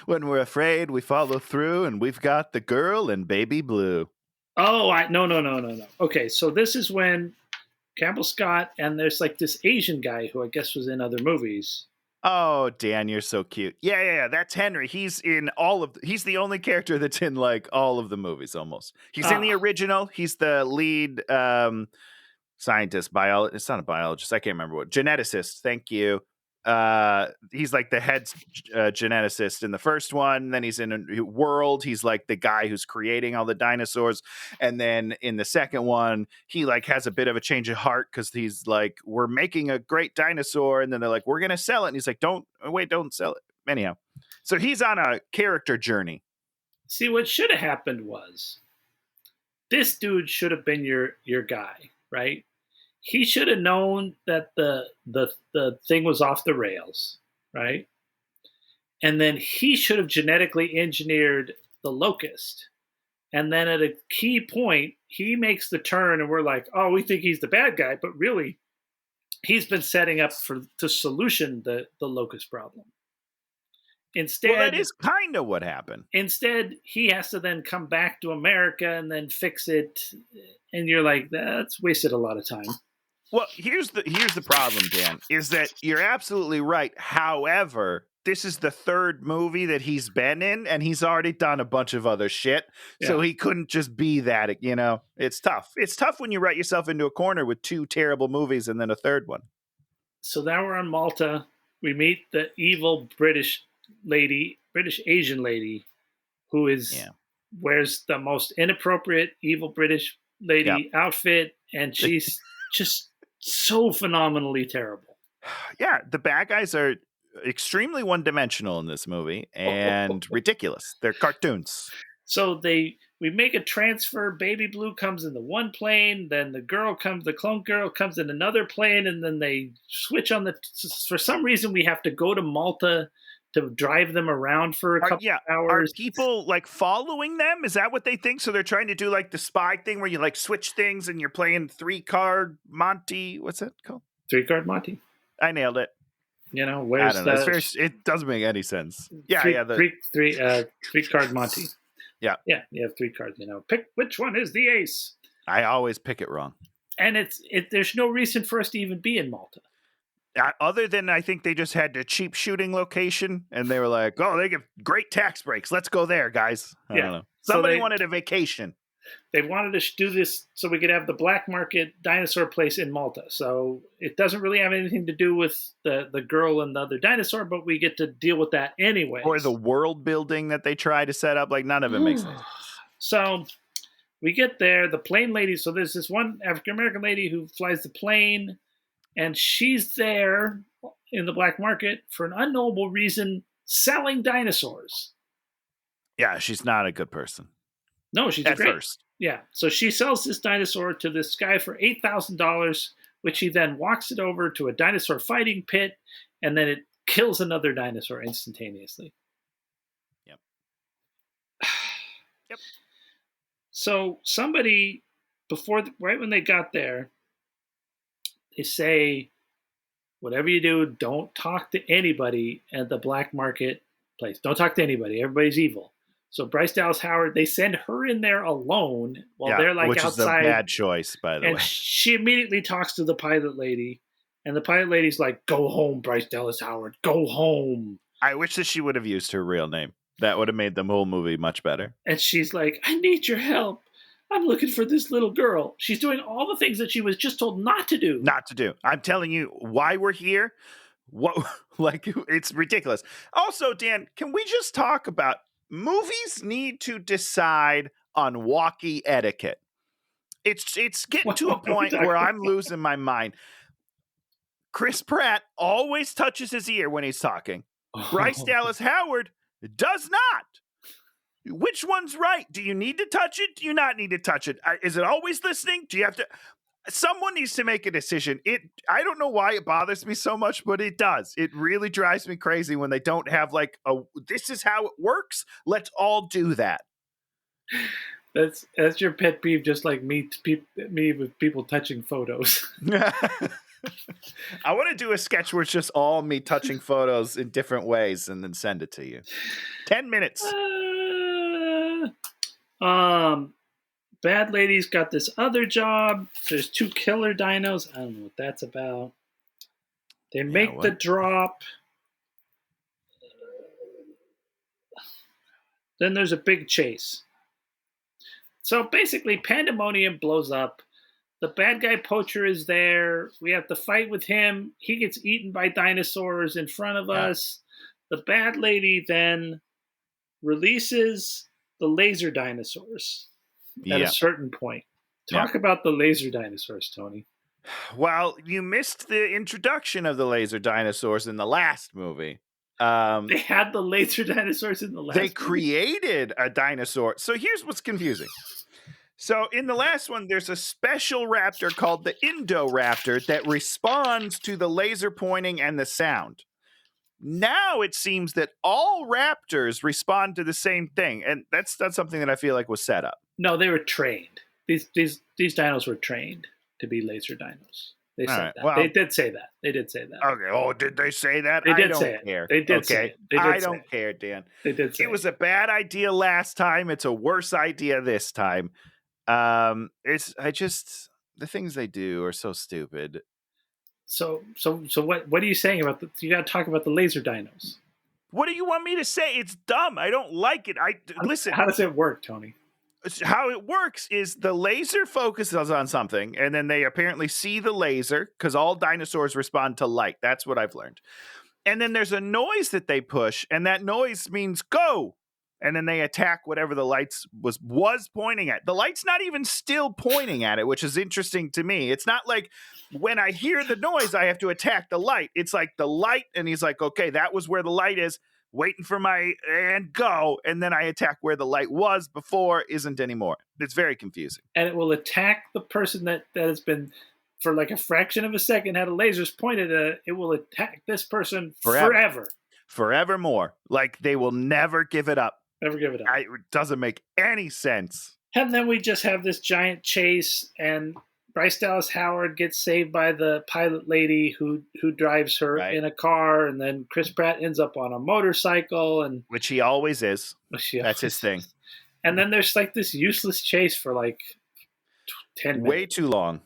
When we're afraid, we follow through, and we've got the girl in baby blue. Oh, no. Okay, so this is when Campbell Scott and there's like this Asian guy who I guess was in other movies. Oh, Dan, you're so cute. Yeah. That's Henry. He's in he's the only character that's in like all of the movies almost. He's in the original. He's the lead scientist, it's not a biologist. I can't remember what. Geneticist. Thank you. He's like the head geneticist in the first one. Then he's in a World. He's like the guy who's creating all the dinosaurs. And then in the second one, he like has a bit of a change of heart because he's like, we're making a great dinosaur. And then they're like, we're going to sell it. And he's like, don't sell it. Anyhow. So he's on a character journey. See, what should have happened was this dude should have been your guy, right? He should have known that the thing was off the rails, right? And then he should have genetically engineered the locust. And then at a key point, he makes the turn and we're like, oh, we think he's the bad guy. But really, he's been setting up to solution the locust problem. Instead, well, that is kind of what happened. Instead, he has to then come back to America and then fix it. And you're like, that's wasted a lot of time. Well, here's the problem, Dan, is that you're absolutely right. However, this is the third movie that he's been in, and he's already done a bunch of other shit. Yeah. So he couldn't just be that, It's tough. It's tough when you write yourself into a corner with 2 terrible movies and then a third one. So now we're on Malta. We meet the evil British Asian lady, who wears the most inappropriate evil British lady outfit, and she's just so phenomenally terrible. Yeah, the bad guys are extremely one-dimensional in this movie and ridiculous. They're cartoons. So we make a transfer. Baby Blue comes in the one plane, then the clone girl comes in another plane, and then they switch on for some reason we have to go to Malta to drive them around for a couple Are hours. people like following them? Is that what they think? So they're trying to do like the spy thing where you like switch things and you're playing 3-card Monty. What's that called? 3-card Monty. I nailed it. You know, where's I don't know. It doesn't make any sense. Yeah, three-card Monty. Yeah. Yeah, you have 3 cards, you know. Pick which one is the ace. I always pick it wrong. And there's no reason for us to even be in Malta. Other than I think they just had a cheap shooting location and they were like, oh, they give great tax breaks. Let's go there, guys. I don't know. Somebody wanted a vacation. They wanted to do this so we could have the black market dinosaur place in Malta. So it doesn't really have anything to do with the girl and the other dinosaur, but we get to deal with that anyway. Or the world building that they try to set up. Like, none of it makes sense. So we get there, the plane lady. So there's this one African-American lady who flies the plane, and she's there in the black market for an unknowable reason selling dinosaurs. Yeah, she's not a good person. No, she's at great. First. Yeah, so she sells this dinosaur to this guy for $8,000, which he then walks it over to a dinosaur fighting pit, and then it kills another dinosaur instantaneously. Yep. Yep. So somebody, right when they got there, they say, whatever you do, don't talk to anybody at the black market place. Don't talk to anybody. Everybody's evil. So Bryce Dallas Howard, they send her in there alone while they're like which outside. Which is a bad choice, by the way. And she immediately talks to the pilot lady. And the pilot lady's like, go home, Bryce Dallas Howard. Go home. I wish that she would have used her real name. That would have made the whole movie much better. And she's like, I need your help. I'm looking for this little girl. She's doing all the things that she was just told not to do. Not to do. I'm telling you why we're here. What, like, it's ridiculous. Also, Dan, can we just talk about movies need to decide on walkie etiquette? It's getting to a point where I'm losing my mind. Chris Pratt always touches his ear when he's talking. Bryce Dallas Howard does not. Which one's right? Do you need to touch it? Do you not need to touch it? Is it always listening? Do you have to? Someone needs to make a decision. I don't know why it bothers me so much, but it does. It really drives me crazy when they don't have like this is how it works. Let's all do that. That's your pet peeve, just like me with people touching photos. I want to do a sketch where it's just all me touching photos in different ways and then send it to you. 10 minutes. Bad lady's got this other job. There's 2 killer dinos. I don't know what that's about. They make the drop. Then there's a big chase. So basically, pandemonium blows up. The bad guy poacher is there. We have to fight with him. He gets eaten by dinosaurs in front of us. The bad lady then releases the laser dinosaurs at a certain point. Talk about the laser dinosaurs, Tony. Well, you missed the introduction of the laser dinosaurs in the last movie. They had the laser dinosaurs in the last movie? They created a dinosaur. So here's what's confusing. So in the last one, there's a special raptor called the Indoraptor that responds to the laser pointing and the sound. Now it seems that all raptors respond to the same thing, and that's something that I feel like was set up. No, they were trained. These dinos were trained to be laser dinos. They said that. Well, they did say that. Okay. Oh, did they say that? They did I don't say it. care. They did say it. I don't care, Dan. They did say it. It was a bad idea last time. It's a worse idea this time. The things they do are so stupid. So what are you saying about you got to talk about the laser dinos? What do you want me to say? It's dumb. I don't like it. Listen. How does it work, Tony? How it works is the laser focuses on something, and then they apparently see the laser because all dinosaurs respond to light. That's what I've learned. And then there's a noise that they push, and that noise means go. And then they attack whatever the lights was pointing at. The light's not even still pointing at it, which is interesting to me. It's not like when I hear the noise, I have to attack the light. It's like the light, and he's like, okay, that was where the light is, waiting for and go. And then I attack where the light was before, isn't anymore. It's very confusing. And it will attack the person that has been, for like a fraction of a second, had a lasers pointed at it. It will attack this person forever. forevermore. Like they will never give it up. Never give it up. It doesn't make any sense. And then we just have this giant chase, and Bryce Dallas Howard gets saved by the pilot lady who drives her in a car, and then Chris Pratt ends up on a motorcycle, and which he always is. That's his thing. And then there's like this useless chase for like 10 minutes. Way too long.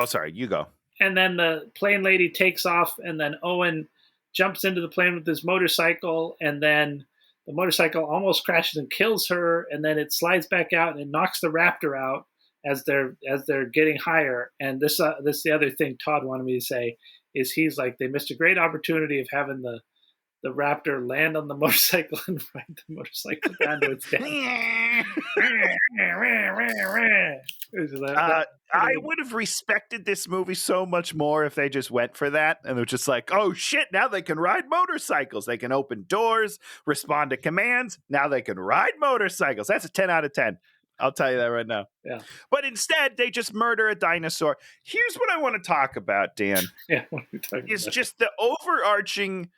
Sorry, you go. And then the plane lady takes off, and then Owen jumps into the plane with his motorcycle, and then the motorcycle almost crashes and kills her, and then it slides back out and it knocks the raptor out as they're getting higher. And this is the other thing Todd wanted me to say is he's like, they missed a great opportunity of having the raptor land on the motorcycle and ride the motorcycle down to its death. I would have respected this movie so much more if they just went for that. And they're just like, oh shit, now they can ride motorcycles. They can open doors, respond to commands. Now they can ride motorcycles. That's a 10 out of 10. I'll tell you that right now. Yeah. But instead, they just murder a dinosaur. Here's what I want to talk about, Dan. Yeah, what are we talking It's about? just the overarching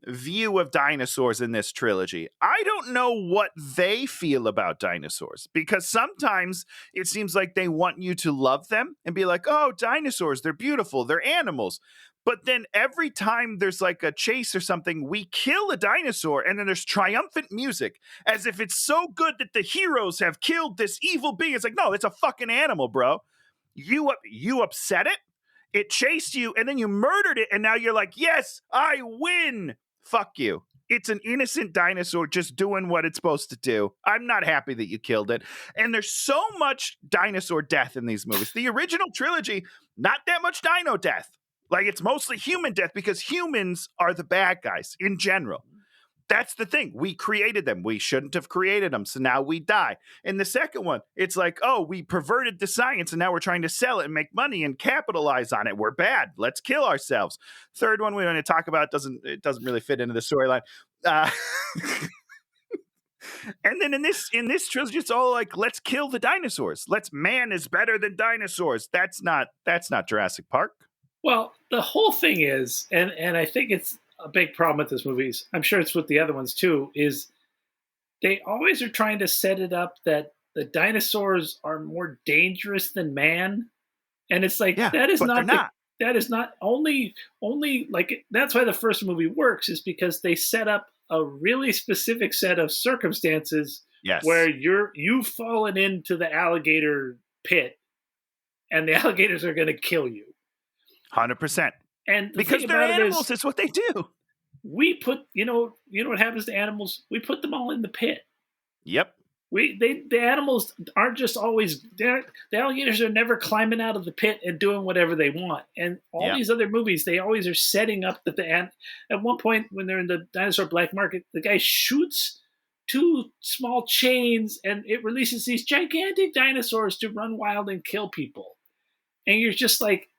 view of dinosaurs in this trilogy. I don't know what they feel about dinosaurs, because sometimes it seems like they want you to love them and be like, oh, dinosaurs, they're beautiful, they're animals. But then every time there's like a chase or something, we kill a dinosaur and then there's triumphant music as if it's so good that the heroes have killed this evil being. It's like, no, it's a fucking animal, bro. You upset it. It chased you and then you murdered it. And now you're like, yes, I win. Fuck you. It's an innocent dinosaur just doing what it's supposed to do. I'm not happy that you killed it. And there's so much dinosaur death in these movies. The original trilogy, not that much dino death. Like, it's mostly human death because humans are the bad guys in general. That's the thing. We created them. We shouldn't have created them. So now we die. In the second one, it's like, oh, we perverted the science and now we're trying to sell it and make money and capitalize on it. We're bad. Let's kill ourselves. Third one we don't need to talk about. It doesn't really fit into the storyline. And then in this trilogy, it's all like, let's kill the dinosaurs. Man is better than dinosaurs. That's not Jurassic Park. Well, the whole thing is, and I think it's a big problem with this movie, I'm sure it's with the other ones too, is they always are trying to set it up that the dinosaurs are more dangerous than man. And it's like, that is not only like, that's why the first movie works, is because they set up a really specific set of circumstances where you've fallen into the alligator pit and the alligators are going to kill you. 100%. And because they're animals, it's what they do. We put, you know what happens to animals? We put them all in the pit. Yep. The animals aren't just always there. The alligators are never climbing out of the pit and doing whatever they want. And all these other movies, they always are setting up that at one point when they're in the dinosaur black market, the guy shoots 2 small chains and it releases these gigantic dinosaurs to run wild and kill people. And you're just like,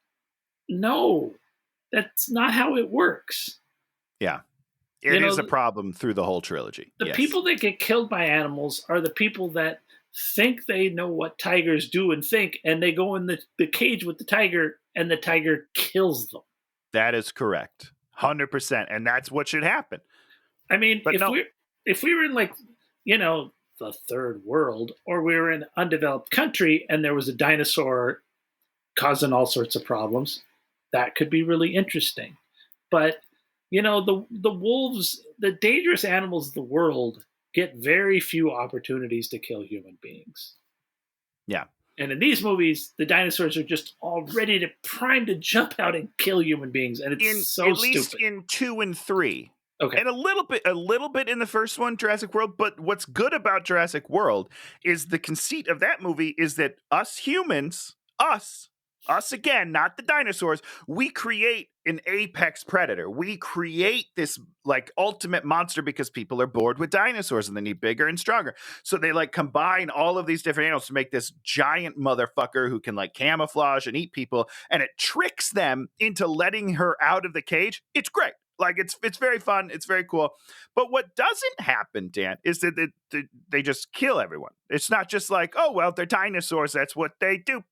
no, that's not how it works. Yeah. It is a problem through the whole trilogy. The people that get killed by animals are the people that think they know what tigers do and think, and they go in the cage with the tiger, and the tiger kills them. That is correct. 100%. And that's what should happen. I mean, if we were in, like, the third world, or we were in an undeveloped country, and there was a dinosaur causing all sorts of problems, that could be really interesting. But the wolves, the dangerous animals of the world, get very few opportunities to kill human beings. Yeah. And in these movies, the dinosaurs are just all ready to prime to jump out and kill human beings, and it's so stupid. At least in 2 and 3. Okay. And a little bit in the first one, Jurassic World. But what's good about Jurassic World is the conceit of that movie is that us humans, us again, not the dinosaurs, we create an apex predator. We create this like ultimate monster because people are bored with dinosaurs and they need bigger and stronger. So they like combine all of these different animals to make this giant motherfucker who can like camouflage and eat people, and it tricks them into letting her out of the cage. It's great. Like, it's very fun. It's very cool. But what doesn't happen, Dan, is that they just kill everyone. It's not just like, oh, well, they're dinosaurs. That's what they do.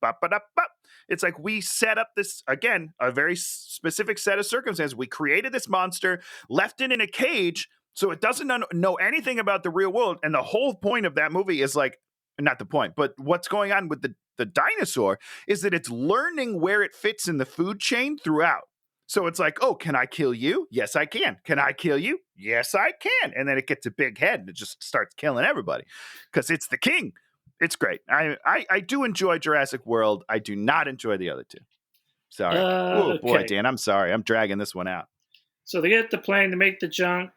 It's like we set up this, again, a very specific set of circumstances. We created this monster, left it in a cage, so it doesn't know anything about the real world. And the whole point of that movie is like, not the point, but what's going on with the dinosaur is that it's learning where it fits in the food chain throughout. So it's like, oh, can I kill you? Yes, I can. Can I kill you? Yes, I can. And then it gets a big head and it just starts killing everybody because it's the king. It's great. I do enjoy Jurassic World. I do not enjoy the other two. Sorry. Oh, boy, Okay. Dan, I'm sorry. I'm dragging this one out. So they get the plane, they make the junk.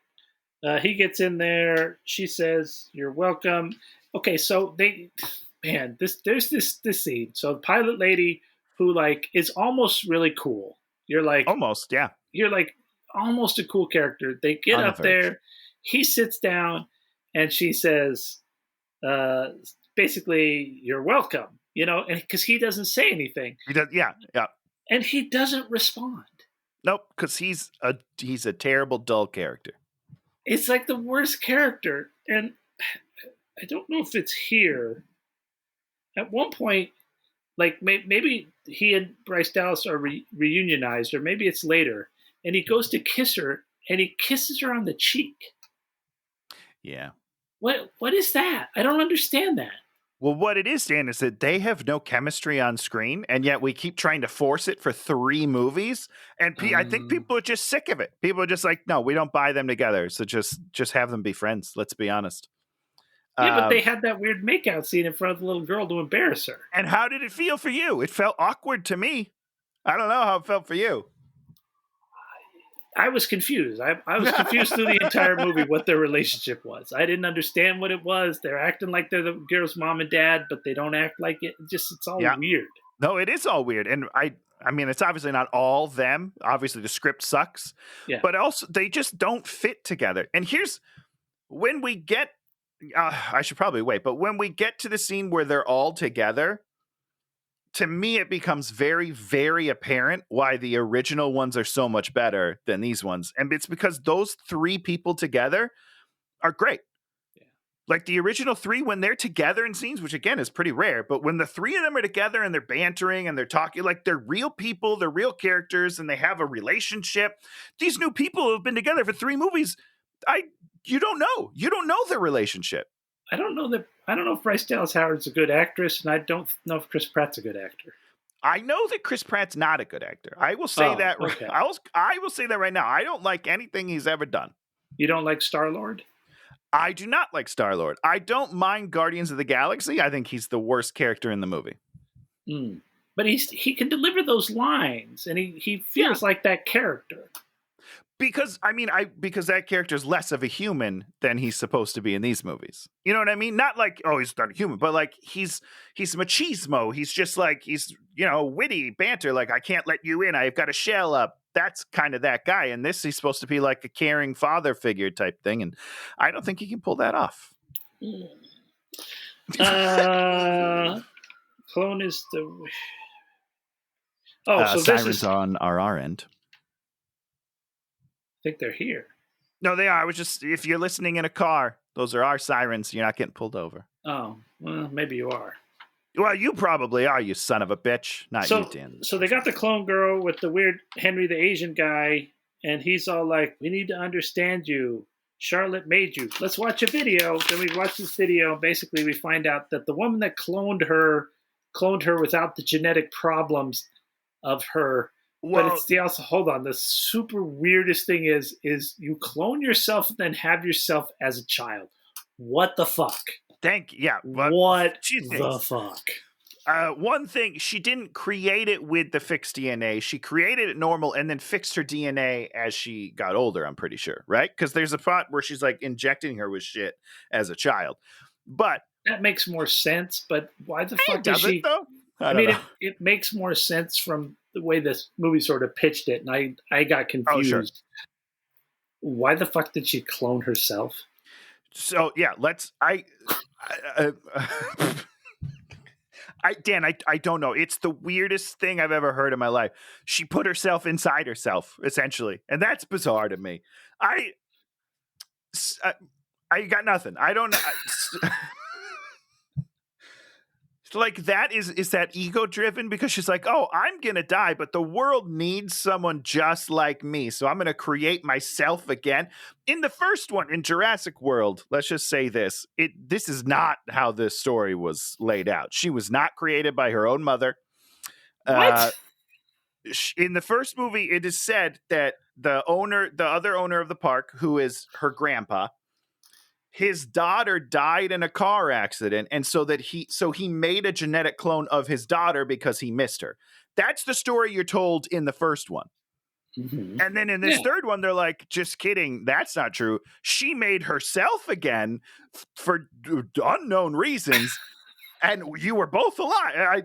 He gets in there. She says, "You're welcome." Okay, so there's this scene. So the pilot lady who like is almost really cool. You're like, Almost, yeah. you're like almost a cool character. They get On the up verge. there. He sits down, and she says, basically, "You're welcome." You know, and because he doesn't say anything, He does, yeah. and he doesn't respond. Nope, because he's a terrible, dull character. It's like the worst character, and I don't know if it's here. At one point, like maybe he and Bryce Dallas are reunionized, or maybe it's later, and he goes to kiss her, and he kisses her on the cheek. Yeah. What is that? I don't understand that. Well, what it is, Dan, is that they have no chemistry on screen, and yet we keep trying to force it for 3 movies. And I think people are just sick of it. People are just like, no, we don't buy them together. So just have them be friends. Let's be honest. Yeah, but they had that weird makeout scene in front of the little girl to embarrass her. And how did it feel for you? It felt awkward to me. I don't know how it felt for you. I was confused. I was confused through the entire movie what their relationship was. I didn't understand what it was. They're acting like they're the girl's mom and dad, but they don't act like it. It's all weird. No, it is all weird. And I mean, it's obviously not all them. Obviously, the script sucks. Yeah. But also, they just don't fit together. And here's when we get, I should probably wait, but when we get to the scene where they're all together, to me, it becomes very, very apparent why the original ones are so much better than these ones. And it's because those 3 people together are great. Yeah. Like the original 3, when they're together in scenes, which again is pretty rare, but when the 3 of them are together and they're bantering and they're talking, like they're real people, they're real characters, and they have a relationship. These new people who have been together for 3 movies, you don't know their relationship. I don't know if Bryce Dallas Howard's a good actress, and I don't know if Chris Pratt's a good actor. I know that Chris Pratt's not a good actor. I will say that. Okay. I will say that right now. I don't like anything he's ever done. You don't like Star-Lord? I do not like Star-Lord. I don't mind Guardians of the Galaxy. I think he's the worst character in the movie. But he can deliver those lines, and he feels like that character. Because that character is less of a human than he's supposed to be in these movies. You know what I mean? Not like, oh, he's not a human, but like he's machismo. He's just like, he's, witty banter. Like, I can't let you in. I've got a shell up. That's kind of that guy. And this, he's supposed to be like a caring father figure type thing. And I don't think he can pull that off. Clone is the... so Sirens on our end. I think they're here. No, they are. I was just, if you're listening in a car, those are our sirens. You're not getting pulled over. Oh, well, maybe you are. Well, you probably are, you son of a bitch. Not you, Dan. So they got the clone girl with the weird Henry the Asian guy, and he's all like, "We need to understand you. Charlotte made you. Let's watch a video." Then we watch this video, and basically we find out that the woman that cloned her without the genetic problems of her. But it's hold on. The super weirdest thing is you clone yourself and then have yourself as a child. What the fuck? What the fuck? One thing, she didn't create it with the fixed DNA. She created it normal and then fixed her DNA as she got older, I'm pretty sure, right? Because there's a part where she's like injecting her with shit as a child. But that makes more sense, but why the fuck does she... it, though? I mean, it makes more sense from the way this movie sort of pitched it, and I got confused. Oh, sure. Why the fuck did she clone herself? So yeah, Dan, I don't know. It's the weirdest thing I've ever heard in my life. She put herself inside herself, essentially, and that's bizarre to me. I got nothing. I don't know. Like that is that ego driven because she's like, oh, I'm gonna die, but the world needs someone just like me, so I'm gonna create myself again. In the first one, in Jurassic World, let's just say this is not how this story was laid out. She was not created by her own mother. What? In the first movie, it is said that the other owner of the park, who is her grandpa, his daughter died in a car accident, and so he made a genetic clone of his daughter because he missed her. That's the story you're told in the first one. Mm-hmm. And then in this third one, they're like, just kidding, that's not true. She made herself again for unknown reasons, and you were both alive.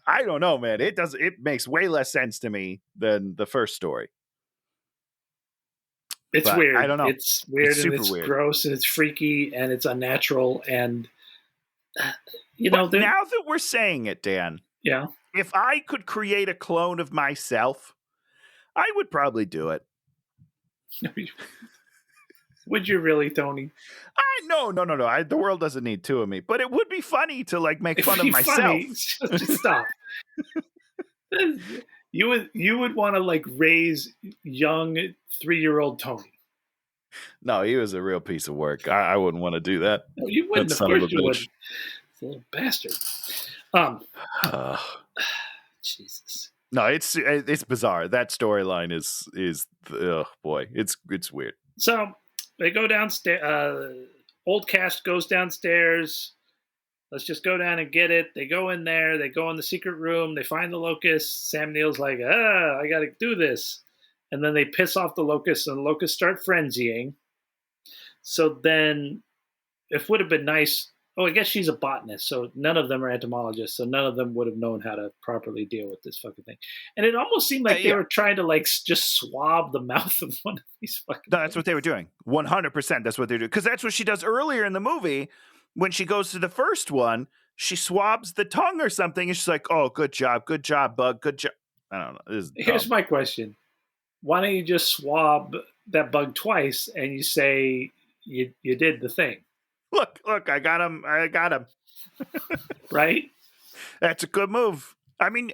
I don't know, man. It makes way less sense to me than the first story. It's But weird. I don't know. It's weird, It's and super it's weird. gross, and it's freaky, and it's unnatural, and But now that we're saying it, Dan, yeah. if I could create a clone of myself, I would probably do it. Would you really, Tony? No. The world doesn't need two of me, but it would be funny to like make fun of myself. Funny. Just stop. You would want to like raise young 3-year-old Tony. No, he was a real piece of work. I wouldn't want to do that. No, you wouldn't. Of course you wouldn't. It's a little bastard. Jesus. No, it's bizarre. That storyline is oh boy, it's weird. So they go downstairs. Old cast goes downstairs. Let's just go down and get it. They go in there. They go in the secret room. They find the locust. Sam Neill's like, I got to do this. And then they piss off the locusts, and the locusts start frenzying. So then it would have been nice. Oh, I guess she's a botanist, so none of them are entomologists, so none of them would have known how to properly deal with this fucking thing. And it almost seemed like they were trying to like just swab the mouth of one of these fucking No, that's what they were doing. 100%. That's what they're doing. Because that's what she does earlier in the movie. When she goes to the first one, she swabs the tongue or something, and she's like, "Oh, good job, bug, good job." I don't know. Here's my question: why don't you just swab that bug twice and you say you did the thing? Look, I got him. Right? That's a good move. I mean,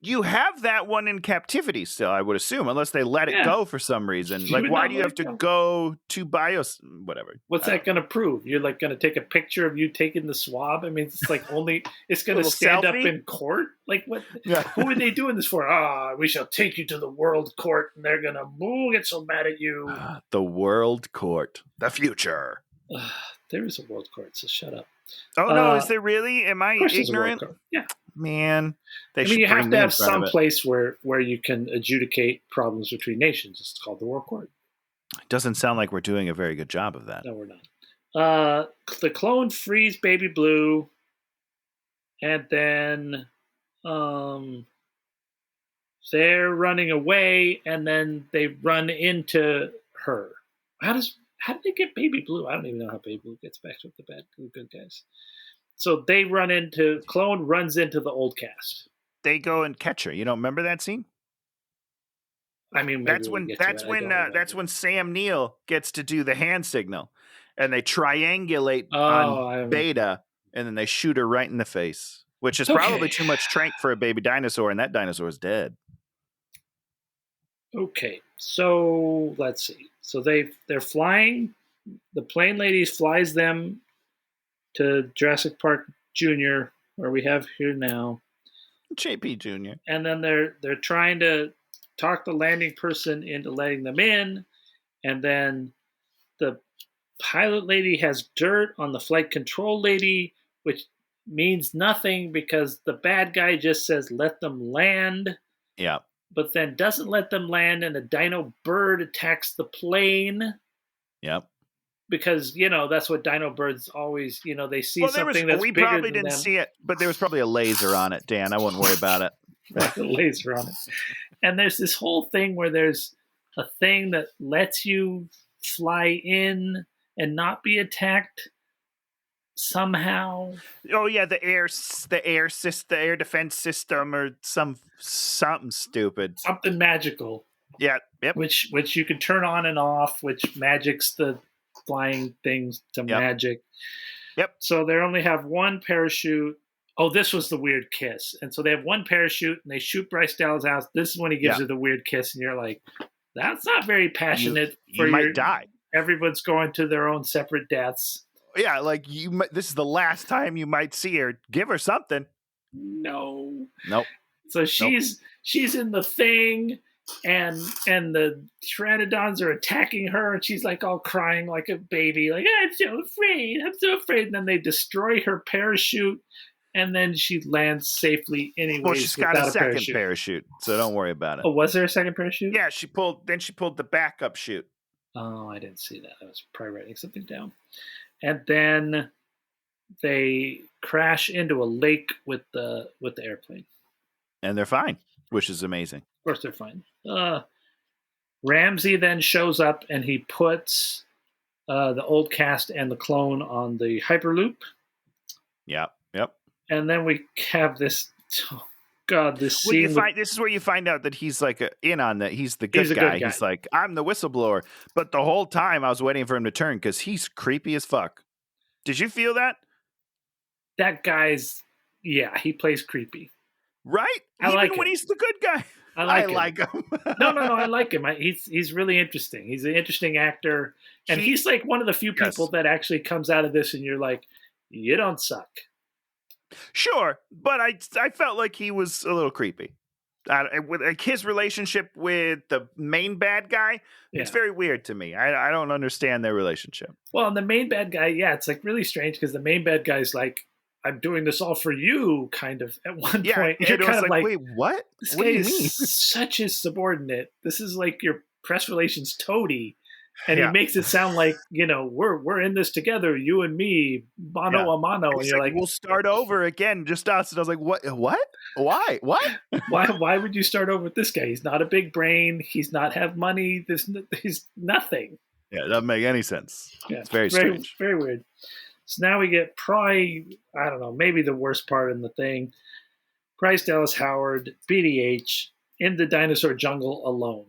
you have that one in captivity still, I would assume, unless they let it go for some reason. Like, why do you have to go to bios? Whatever. What's that going to prove? You're like going to take a picture of you taking the swab? I mean, it's like it's going to stand up in court? Like, what? Yeah. Who are they doing this for? We shall take you to the world court, and they're going to get so mad at you. The world court. The future. There is a world court, so shut up. Oh, no, is there really? Am I ignorant? Yeah. Man, you have to have some place where you can adjudicate problems between nations. It's called the World Court. It doesn't sound like we're doing a very good job of that. No, we're not. The clone frees Baby Blue, and then they're running away, and then they run into her. How did they get Baby Blue? I don't even know how Baby Blue gets back with the good guys. So they Clone runs into the old cast. They go and catch her. You don't remember that scene? I mean, that's when Sam Neill gets to do the hand signal, and they triangulate on Beta, and then they shoot her right in the face, which is probably too much strength for a baby dinosaur, and that dinosaur is dead. Okay, so let's see. So they're flying. The plane lady flies them to Jurassic Park Jr., where we have here now. JP Jr. And then they're trying to talk the landing person into letting them in, and then the pilot lady has dirt on the flight control lady, which means nothing because the bad guy just says let them land. Yeah. But then doesn't let them land, and a dino bird attacks the plane. Yep. Because, that's what dino birds always, they see something that's we bigger probably than didn't them. see it, but there was probably a laser on it, Dan. I wouldn't worry about it. A laser on it. And there's this whole thing where there's a thing that lets you fly in and not be attacked somehow. Oh yeah, the air defense system, or something stupid, something magical. Yeah, yep. Which you can turn on and off, which magics the flying things to magic. Yep. So they only have one parachute, Oh, this was the weird kiss. And so they have one parachute and they shoot Bryce Dallas House. This is when he gives her the weird kiss, and you're like, that's not very passionate. You might die. Everyone's going to their own separate deaths. Yeah, like this is the last time you might see her. Give her something. No. Nope. So she's in the thing, and the pteranodons are attacking her, and she's like all crying like a baby, like, I'm so afraid. And then they destroy her parachute, and then she lands safely anyways. Well, she's got a second parachute, so don't worry about it. Oh, was there a second parachute? Yeah, she pulled the backup chute. Oh, I didn't see that. I was probably writing something down. And then they crash into a lake with the airplane. And they're fine, which is amazing. Of course they're fine. Ramsey then shows up, and he puts the old cast and the clone on the Hyperloop. Yep. And then we have this... Oh, God, this scene... This is where you find out that he's like in on that. He's the good guy. He's like, I'm the whistleblower. But the whole time I was waiting for him to turn because he's creepy as fuck. Did you feel that? That guy's... Yeah, he plays creepy. Right? Even when he's the good guy. I like him. No, I like him. He's really interesting. He's an interesting actor. And he's like one of the few people that actually comes out of this and you're like, you don't suck. Sure, but I felt like he was a little creepy. With like his relationship with the main bad guy, it's very weird to me. I don't understand their relationship. Well, and the main bad guy, it's like really strange because the main bad guy's like, I'm doing this all for you, kind of, at one point. You're kind of like, wait, what? This what guy do you mean? is such his subordinate. This is like your press relations toady. And he makes it sound like, we're in this together, you and me, mano a mano. And you're like, we'll start over again, just us. And I was like, what? Why? What? Why would you start over with this guy? He's not a big brain. He's not have money. He's nothing. Yeah, it doesn't make any sense. Yeah, it's very strange. Very weird. So now we get probably, I don't know, maybe the worst part in the thing. Bryce Dallas Howard, BDH, in the dinosaur jungle alone.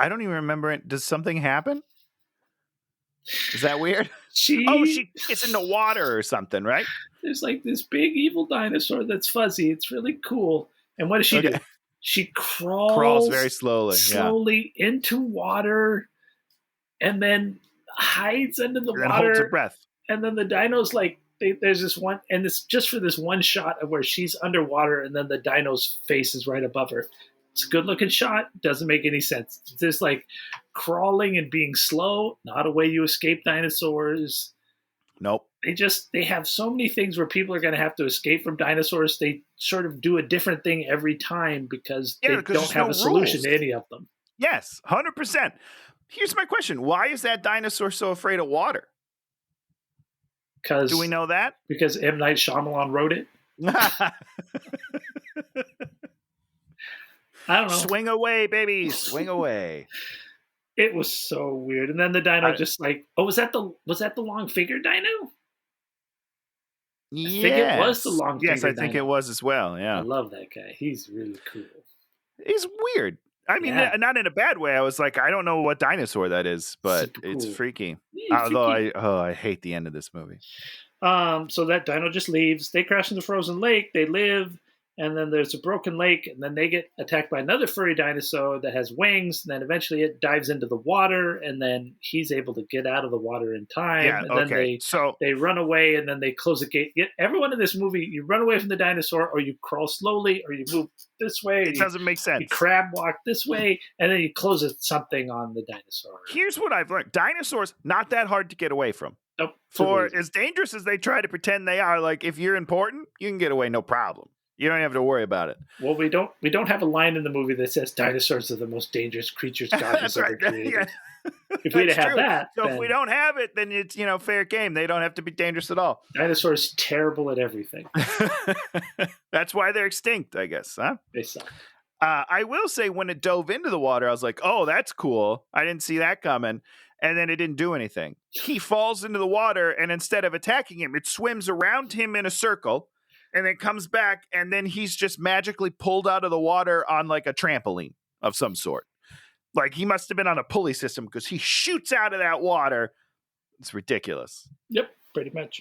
I don't even remember it. Does something happen? Is that weird? She gets in the water or something, right? There's like this big evil dinosaur that's fuzzy. It's really cool. And what does she do? She crawls very slowly into water and then hides under the water. And holds her breath. And then the dinos there's this one, and it's just for this one shot of where she's underwater and then the dino's face is right above her. It's a good looking shot. Doesn't make any sense. It's just like crawling and being slow. Not a way you escape dinosaurs. Nope. They have so many things where people are going to have to escape from dinosaurs. They sort of do a different thing every time because they don't have a solution to any of them. Yes, 100%. Here's my question. Why is that dinosaur so afraid of water? Do we know that? Because M. Night Shyamalan wrote it. I don't know. Swing away, baby. Swing away. It was so weird. And then the dino just like, was that the long figure dino? Yes. I think it was the long figure dino. Yes, I think it was as well. Yeah. I love that guy. He's really cool. He's weird. I mean, not in a bad way. I was like, I don't know what dinosaur that is, but it's freaky. Although I hate the end of this movie. So that dino just leaves. They crash in the frozen lake. They live. And then there's a broken lake, and then they get attacked by another furry dinosaur that has wings, and then eventually it dives into the water, and then he's able to get out of the water in time. Yeah, and then they run away, and then they close the gate. Everyone in this movie, you run away from the dinosaur, or you crawl slowly, or you move this way. It doesn't make sense. You crab walk this way, and then you close something on the dinosaur. Here's what I've learned. Dinosaurs, not that hard to get away from. Nope. For as dangerous as they try to pretend they are, like if you're important, you can get away no problem. You don't have to worry about it. Well, we don't have a line in the movie that says dinosaurs are the most dangerous creatures God has ever created. Yeah. If we'd have that, so if we don't have it, then it's fair game. They don't have to be dangerous at all. Dinosaurs terrible at everything. That's why they're extinct, I guess. Huh? They suck. I will say when it dove into the water, I was like, "Oh, that's cool. I didn't see that coming." And then it didn't do anything. He falls into the water, and instead of attacking him, it swims around him in a circle. And then comes back, and then he's just magically pulled out of the water on like a trampoline of some sort. Like he must have been on a pulley system because he shoots out of that water. It's ridiculous. Yep, pretty much.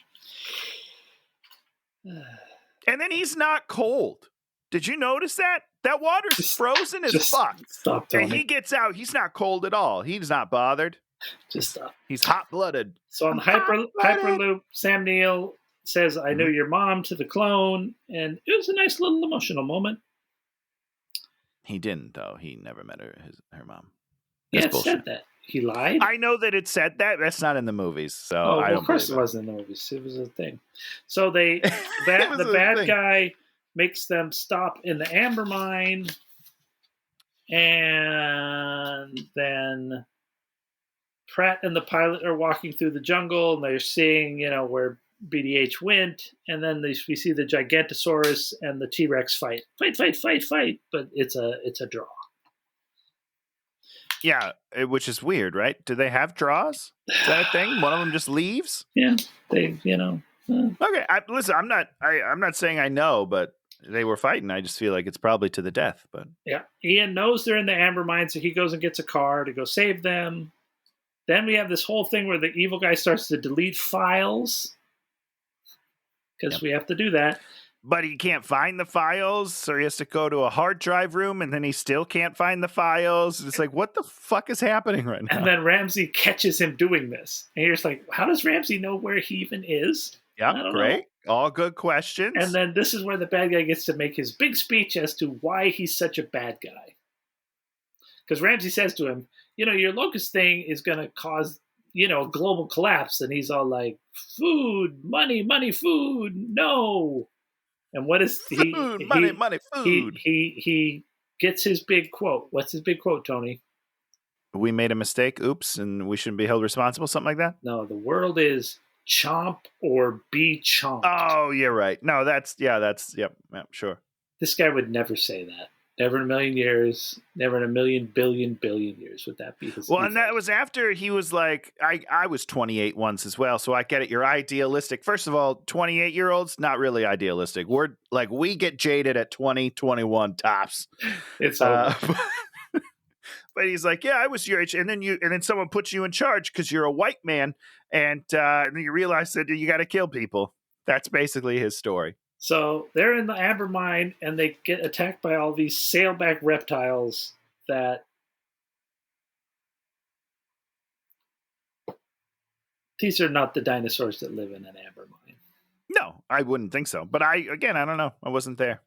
And then he's not cold. Did you notice that? That water's frozen as fuck. Stop, Tony. And he gets out. He's not cold at all. He's not bothered. Just stop. He's hot-blooded. So on the Hyperloop, Sam Neill says, I knew your mom to the clone. And it was a nice little emotional moment. He didn't, though. He never met her mom. Yeah, it said that. He lied? I know that it said that. That's not in the movies. So of course it wasn't in the movies. It was a thing. So the bad guy makes them stop in the amber mine. And then Pratt and the pilot are walking through the jungle. And they're seeing, where BDH went. And then we see the Gigantosaurus and the T-Rex fight. Fight. But it's a draw. Yeah, which is weird, right? Do they have draws? Is that a thing? One of them just leaves? Yeah, they, Okay, listen, I'm not saying I know, but they were fighting. I just feel like it's probably to the death. But yeah, Ian knows they're in the amber mine, so he goes and gets a car to go save them. Then we have this whole thing where the evil guy starts to delete files because we have to do that. But he can't find the files, so he has to go to a hard drive room, and then he still can't find the files. It's like, what the fuck is happening right now? And then Ramsey catches him doing this. And you're just like, how does Ramsey know where he even is? Yeah, great. All good questions. And then this is where the bad guy gets to make his big speech as to why he's such a bad guy. Because Ramsey says to him, your locust thing is going to cause, global collapse. And he's all like, food, money, food, no. And what is he? Money, food. He gets his big quote. What's his big quote, Tony? We made a mistake. Oops, and we shouldn't be held responsible. Something like that. No, the world is chomp or be chomped. Oh, you're right. No, yep, sure. This guy would never say that. Never in a million years. Never in a million billion years would that be his. Well, and that was after he was like, I was 28 once as well, so I get it. You're idealistic. First of all, 28-year-olds, not really idealistic. We're like, we get jaded at 20, 21 tops. It's over. But he's like, yeah, I was your age, and then someone puts you in charge because you're a white man, and then you realize that you got to kill people. That's basically his story. So they're in the amber mine, and they get attacked by all these sailback reptiles that these are not the dinosaurs that live in an amber mine. No, I wouldn't think so. But I don't know. I wasn't there.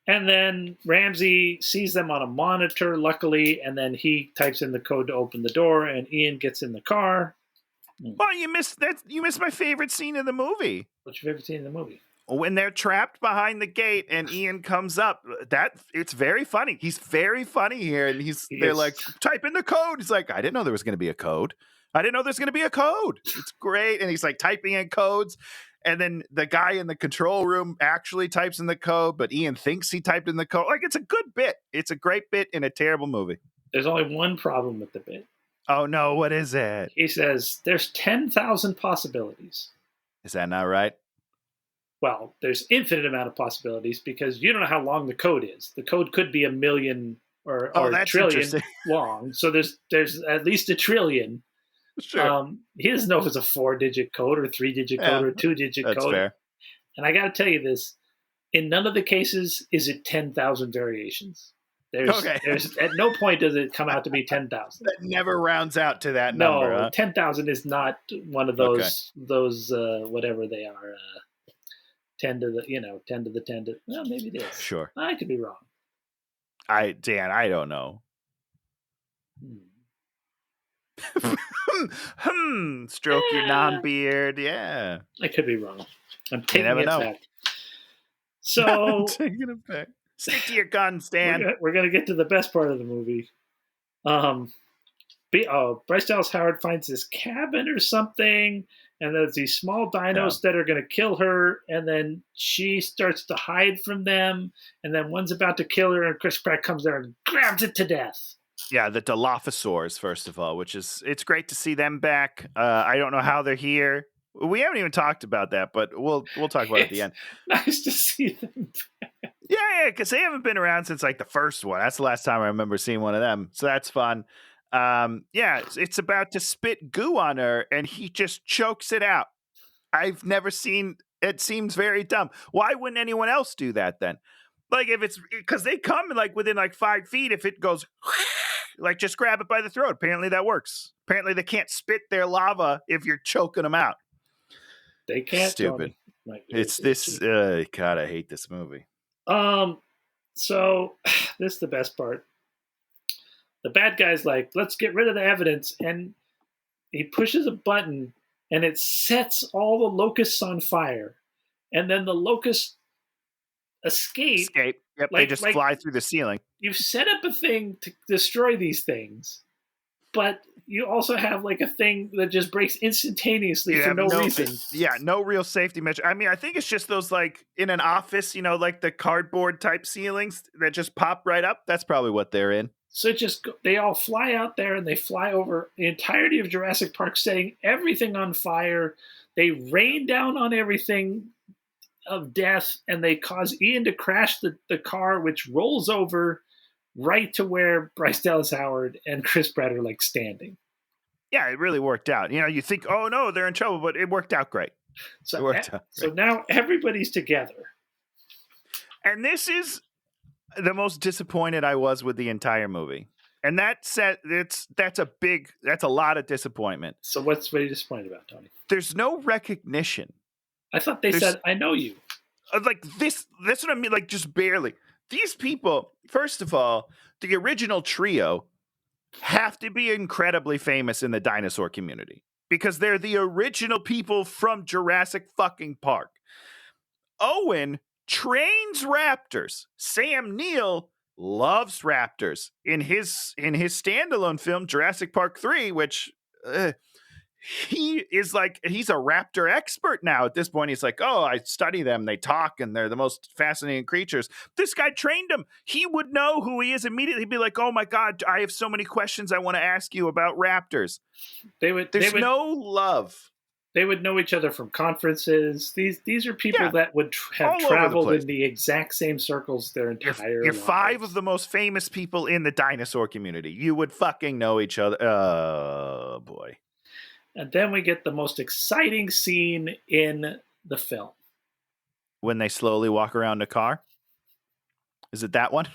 And then Ramsey sees them on a monitor, luckily, and then he types in the code to open the door, and Ian gets in the car. Well, you missed that. You missed my favorite scene in the movie. What's your favorite scene in the movie? When they're trapped behind the gate and Ian comes up, it's very funny. He's very funny here, and they're like, type in the code. He's like, I didn't know there was going to be a code. It's great. And he's like typing in codes. And then the guy in the control room actually types in the code, but Ian thinks he typed in the code. Like, it's a good bit. It's a great bit in a terrible movie. There's only one problem with the bit. Oh, no. What is it? He says, there's 10,000 possibilities. Is that not right? Well, there's infinite amount of possibilities because you don't know how long the code is. The code could be 1 million or a trillion long. So there's at least 1 trillion. Sure. He doesn't know if it's a 4-digit code or 3-digit code or 2-digit code. That's fair. And I got to tell you this: in none of the cases is it 10,000 variations. There's at no point does it come out to be 10,000. That never rounds out to that number. No, 10,000 is not one of those whatever they are. 10 to the 10 to the 10 to. Well, maybe it is. Sure. I could be wrong. Dan, I don't know. Stroke your non-beard. Yeah. I could be wrong. I'm taking it back. So I'm taking it back. Stick to your guns, Dan. We're gonna get to the best part of the movie. Bryce Dallas Howard finds this cabin or something, and there's these small dinos that are going to kill her, and then she starts to hide from them, and then one's about to kill her, and Chris Pratt comes there and grabs it to death. Yeah, the Dilophosaurs, first of all, it's great to see them back. I don't know how they're here. We haven't even talked about that, but we'll talk about it at the end. Nice to see them back. Yeah, because they haven't been around since like the first one. That's the last time I remember seeing one of them. So that's fun. It's about to spit goo on her, and he just chokes it out. I've never seen It seems very dumb. Why wouldn't anyone else do that then? Like if it's because they come like within like 5 feet, if it goes like just grab it by the throat. Apparently that works. Apparently they can't spit their lava if you're choking them out. They can't. Stupid. It's this. God, I hate this movie. So this is the best part. The bad guy's like, let's get rid of the evidence, and he pushes a button, and it sets all the locusts on fire, and then the locusts escape. Yep, they just fly through the ceiling. You've set up a thing to destroy these things, but you also have like a thing that just breaks instantaneously for no reason. Yeah, no real safety measure. I mean, I think it's just those like in an office, like the cardboard type ceilings that just pop right up. That's probably what they're in. So they all fly out there and they fly over the entirety of Jurassic Park, setting everything on fire. They rain down on everything of death, and they cause Ian to crash the car, which rolls over right to where Bryce Dallas Howard and Chris Pratt are like standing. Yeah, it really worked out. You think, oh no, they're in trouble, but it worked out great. So now everybody's together. And this is the most disappointed I was with the entire movie. And that's a lot of disappointment. So what are you disappointed about, Tony? There's no recognition. I thought they said, I know you. Like this, that's what I mean, like just barely. These people, first of all, the original trio have to be incredibly famous in the dinosaur community because they're the original people from Jurassic fucking Park. Owen trains raptors. Sam Neill loves raptors. In his standalone film, Jurassic Park 3, which... he's a raptor expert now. At this point, he's like, oh, I study them. They talk, and they're the most fascinating creatures. This guy trained him. He would know who he is immediately. He'd be like, oh my God, I have so many questions I want to ask you about raptors. There's no love. They would know each other from conferences. These are people that would have traveled in the exact same circles their entire lives. You're 5 of the most famous people in the dinosaur community. You would fucking know each other. Oh, boy. And then we get the most exciting scene in the film. When they slowly walk around a car? Is it that one?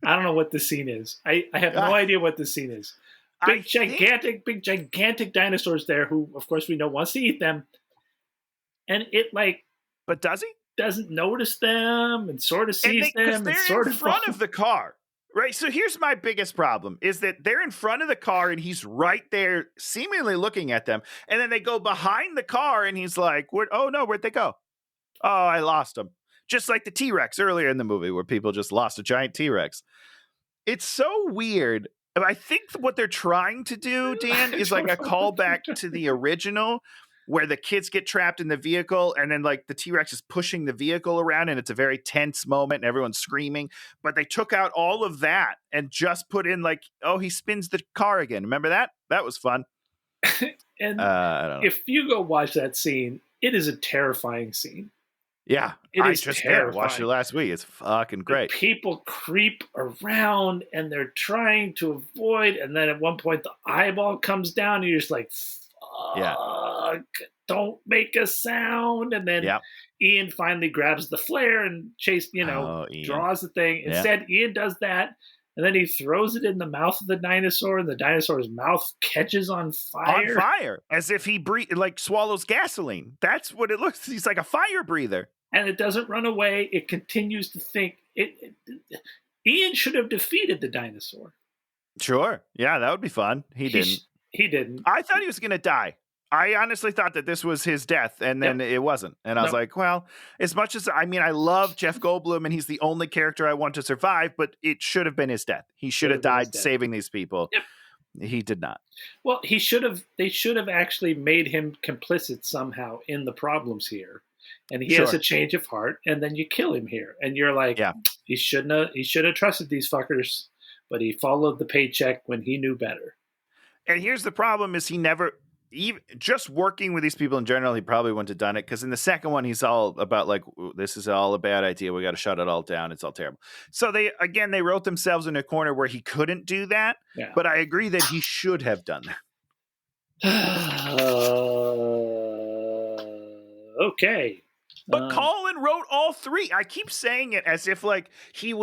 I don't know what the scene is. I have no idea what the scene is. Big gigantic dinosaurs there who, of course, we know wants to eat them. And it But does he? Doesn't notice them and sort of sees them. Because they're in front of the car. Right, so here's my biggest problem, is that they're in front of the car and he's right there seemingly looking at them. And then they go behind the car and he's like, oh no, where'd they go? Oh, I lost them. Just like the T-Rex earlier in the movie where people just lost a giant T-Rex. It's so weird. I think what they're trying to do, Dan, is like a callback to the original where the kids get trapped in the vehicle and then like the T-Rex is pushing the vehicle around and it's a very tense moment and everyone's screaming. But they took out all of that and just put in like, oh, he spins the car again. Remember that? That was fun. And I don't know. If you go watch that scene, it is a terrifying scene. Yeah, I just did. Watched it last week. It's fucking great. The people creep around and they're trying to avoid. And then at one point, the eyeball comes down and you're just like, fuck, don't make a sound. And then Ian finally grabs the flare and draws the thing. Instead, Ian does that. And then he throws it in the mouth of the dinosaur, and the dinosaur's mouth catches on fire. On fire, as if he swallows gasoline. That's what it looks. He's like a fire breather. And it doesn't run away. It continues to think. Ian should have defeated the dinosaur. Sure. Yeah, that would be fun. He didn't. He didn't. I thought he was going to die. I honestly thought that this was his death, and then it wasn't. And I was like, well, as much as, I love Jeff Goldblum, and he's the only character I want to survive, but it should have been his death. He should have died saving these people. Yep. He did not. Well, they should have actually made him complicit somehow in the problems here. And he has a change of heart, and then you kill him here. And you're like, he should have trusted these fuckers, but he followed the paycheck when he knew better. And here's the problem is he never... Even just working with these people in general, he probably wouldn't have done it because in the second one, he's all about like, this is all a bad idea. We got to shut it all down. It's all terrible. So they wrote themselves in a corner where he couldn't do that. Yeah. But I agree that he should have done that. Okay. But Colin wrote all three. I keep saying it as if like he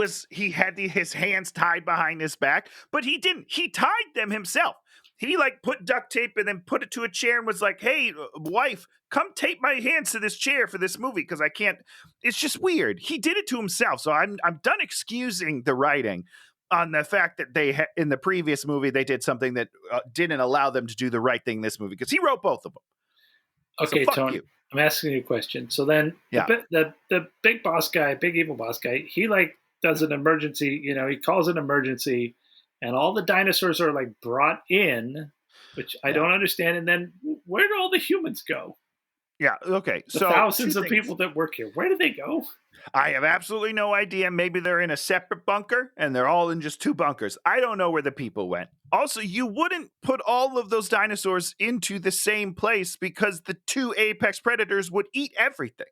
had his hands tied behind his back, but he didn't. He tied them himself. He like put duct tape and then put it to a chair and was like, "Hey, wife, come tape my hands to this chair for this movie because I can't." It's just weird. He did it to himself. So I'm done excusing the writing on the fact that they in the previous movie they did something that didn't allow them to do the right thing in this movie because he wrote both of them. Okay, so fuck Tony. you. I'm asking you a question. So then, the big boss guy, big evil boss guy, he like does an emergency. He calls an emergency, and all the dinosaurs are like brought in, which I don't understand. And then where do all the humans go? Yeah. Okay. The thousands of people that work here, where do they go? I have absolutely no idea. Maybe they're in a separate bunker and they're all in just two bunkers. I don't know where the people went. Also, you wouldn't put all of those dinosaurs into the same place because the two apex predators would eat everything.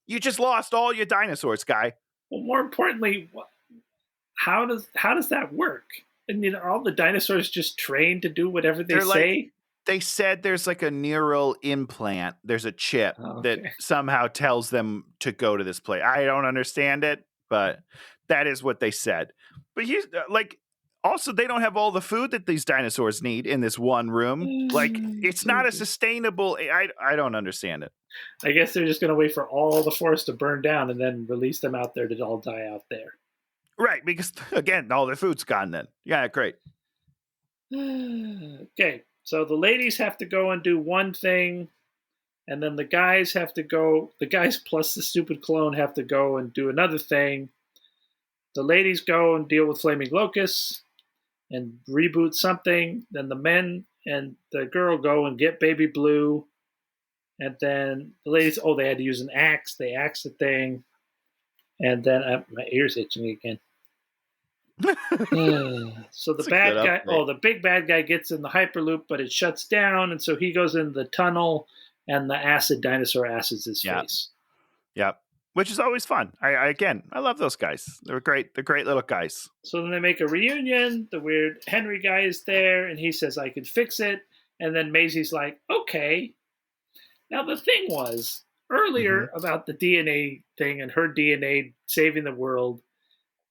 You just lost all your dinosaurs, guy. Well, more importantly, how does that work? I mean, are all the dinosaurs just trained to do whatever they say? They said there's like a neural implant. There's a chip that somehow tells them to go to this place. I don't understand it, but that is what they said. But here's also they don't have all the food that these dinosaurs need in this one room. Like it's not a sustainable. I don't understand it. I guess they're just going to wait for all the forest to burn down and then release them out there to all die out there. Right, because again, all their food's gone then. Yeah, great. Okay. So the ladies have to go and do one thing, and then the guys have to go. The guys plus the stupid clone have to go and do another thing. The ladies go and deal with flaming locusts and reboot something. Then the men and the girl go and get Baby Blue. And then the ladies, they had to use an axe. They axe the thing. And then my ear's itching again. So the bad guy, the big bad guy gets in the Hyperloop, but it shuts down, and so he goes into the tunnel, and the acid dinosaur acids his face. Yep, which is always fun. I love those guys. They're great. They're great little guys. So then they make a reunion. The weird Henry guy is there, and he says, "I can fix it." And then Maisie's like, "Okay." Now the thing was earlier about the DNA thing and her DNA saving the world.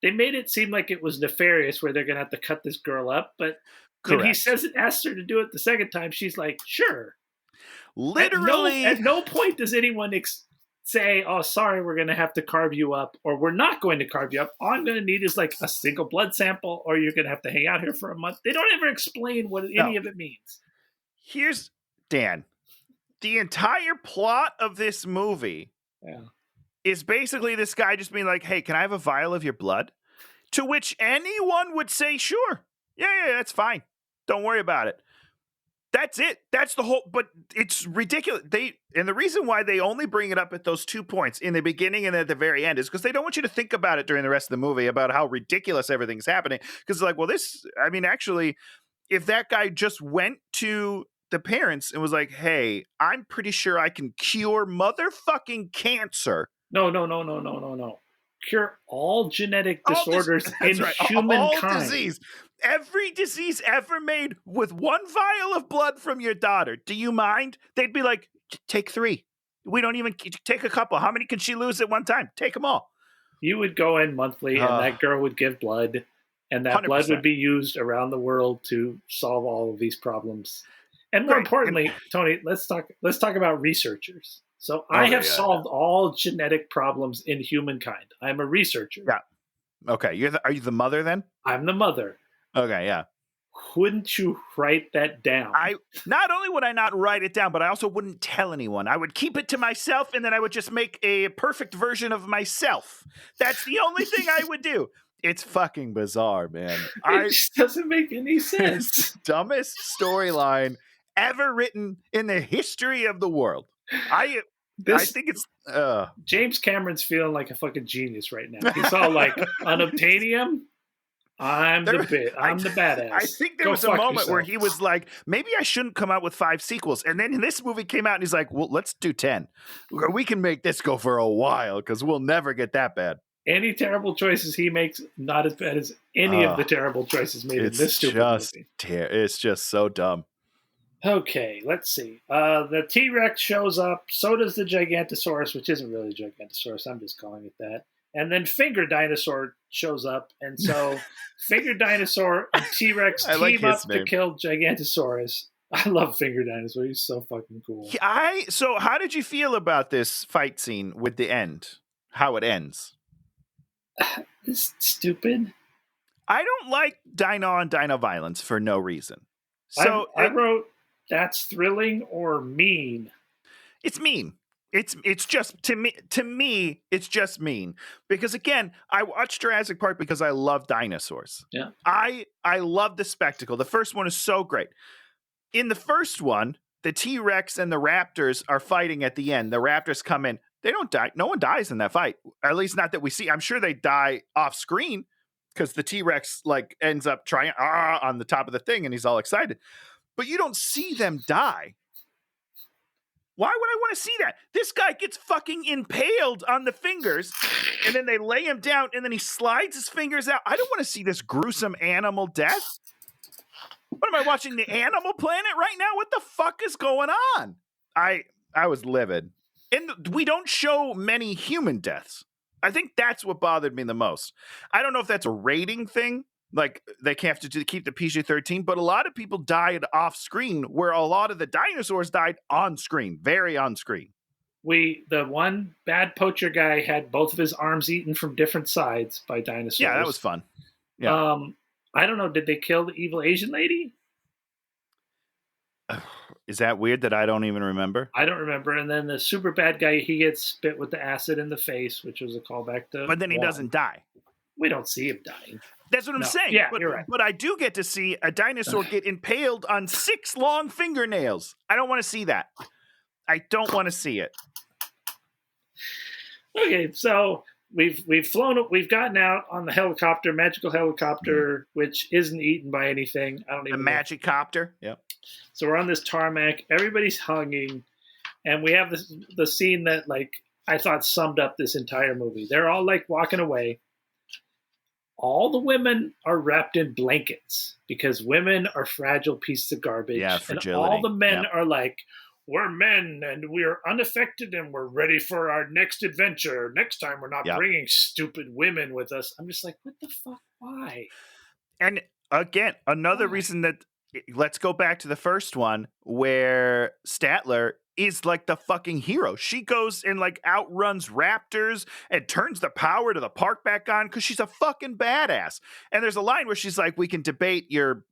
They made it seem like it was nefarious where they're going to have to cut this girl up. But when he asks her to do it the second time, she's like, sure. Literally. At no point does anyone say, oh, sorry, we're going to have to carve you up, or we're not going to carve you up. All I'm going to need is like a single blood sample, or you're going to have to hang out here for a month. They don't ever explain what any of it means. Here's Dan. The entire plot of this movie is basically this guy just being like, hey, can I have a vial of your blood? To which anyone would say, sure. Yeah, that's fine. Don't worry about it. That's it. That's the whole, but it's ridiculous. And the reason why they only bring it up at those 2 points in the beginning and at the very end is because they don't want you to think about it during the rest of the movie about how ridiculous everything's happening. Because it's like, well, actually, if that guy just went to the parents and was like, hey, I'm pretty sure I can cure motherfucking cancer. No. Cure all genetic disorders in humankind. All disease. Every disease ever made with one vial of blood from your daughter. Do you mind? They'd be like, take 3. We don't even take a couple. How many can she lose at one time? Take them all. You would go in monthly and that girl would give blood, and that 100%. Blood would be used around the world to solve all of these problems. And more importantly, Tony, let's talk about researchers. So I have solved all genetic problems in humankind. I'm a researcher. Yeah. Okay. Are you the mother then? I'm the mother. Okay. Yeah. Wouldn't you write that down? Not only would I not write it down, but I also wouldn't tell anyone. I would keep it to myself, and then I would just make a perfect version of myself. That's the only thing I would do. It's fucking bizarre, man. It just doesn't make any sense. It's the dumbest storyline ever written in the history of the world. I think it's James Cameron's feeling like a fucking genius right now. He's all like, unobtainium, I'm the badass. I think there was a moment where he was like, maybe I shouldn't come out with 5 sequels. And then this movie came out and he's like, well, let's do 10. We can make this go for a while because we'll never get that bad. Any terrible choices he makes, not as bad as any of the terrible choices made in this stupid movie. It's just so dumb. Okay, let's see. The T-Rex shows up. So does the Gigantosaurus, which isn't really Gigantosaurus. I'm just calling it that. And then Finger Dinosaur shows up, and so Finger Dinosaur and T-Rex I like team up his to name. kill Gigantosaurus. I love Finger Dinosaur. He's so fucking cool. So how did you feel about this fight scene with the end? How it ends? It's stupid. I don't like Dino on Dino violence for no reason. So I wrote that's thrilling or mean. It's mean. It's just to me it's just mean because again I watched Jurassic Park because I love dinosaurs. Yeah. I love the spectacle. The first one is so great. In the first one, the T-Rex and the Raptors are fighting at the end. The Raptors come in. They don't die. No one dies in that fight. At least not that we see. I'm sure they die off screen because the T-Rex like ends up trying on the top of the thing and he's all excited. But you don't see them die. Why would I want to see that? This guy gets fucking impaled on the fingers and then they lay him down and then he slides his fingers out. I don't want to see this gruesome animal death. What am I watching, the Animal Planet right now? What the fuck is going on? I was livid. And we don't show many human deaths. I think that's what bothered me the most. I don't know if that's a rating thing. Like they have to keep the PG-13, but a lot of people died off screen where a lot of the dinosaurs died on screen, very on screen. The one bad poacher guy had both of his arms eaten from different sides by dinosaurs. Yeah, that was fun. Yeah. I don't know. Did they kill the evil Asian lady? Is that weird that I don't even remember? I don't remember. And then the super bad guy, he gets spit with the acid in the face, which was a callback to. But then he doesn't die. We don't see him dying. That's what I'm saying. Yeah, but, you're right. But I do get to see a dinosaur get impaled on 6 long fingernails. I don't want to see that. I don't want to see it. Okay, so we've gotten out on the helicopter, magical helicopter, which isn't eaten by anything. I don't even know. The magic copter. Yep. So we're on this tarmac. Everybody's hugging, and we have the scene that like I thought summed up this entire movie. They're all like walking away. All the women are wrapped in blankets because women are fragile pieces of garbage. Yeah, fragility. And all the men are like, we're men and we're unaffected and we're ready for our next adventure. Next time we're not bringing stupid women with us. I'm just like, what the fuck? Why? And again, another reason that let's go back to the first one where Statler is like the fucking hero. She goes and like outruns raptors and turns the power to the park back on because she's a fucking badass. And there's a line where she's like, we can debate your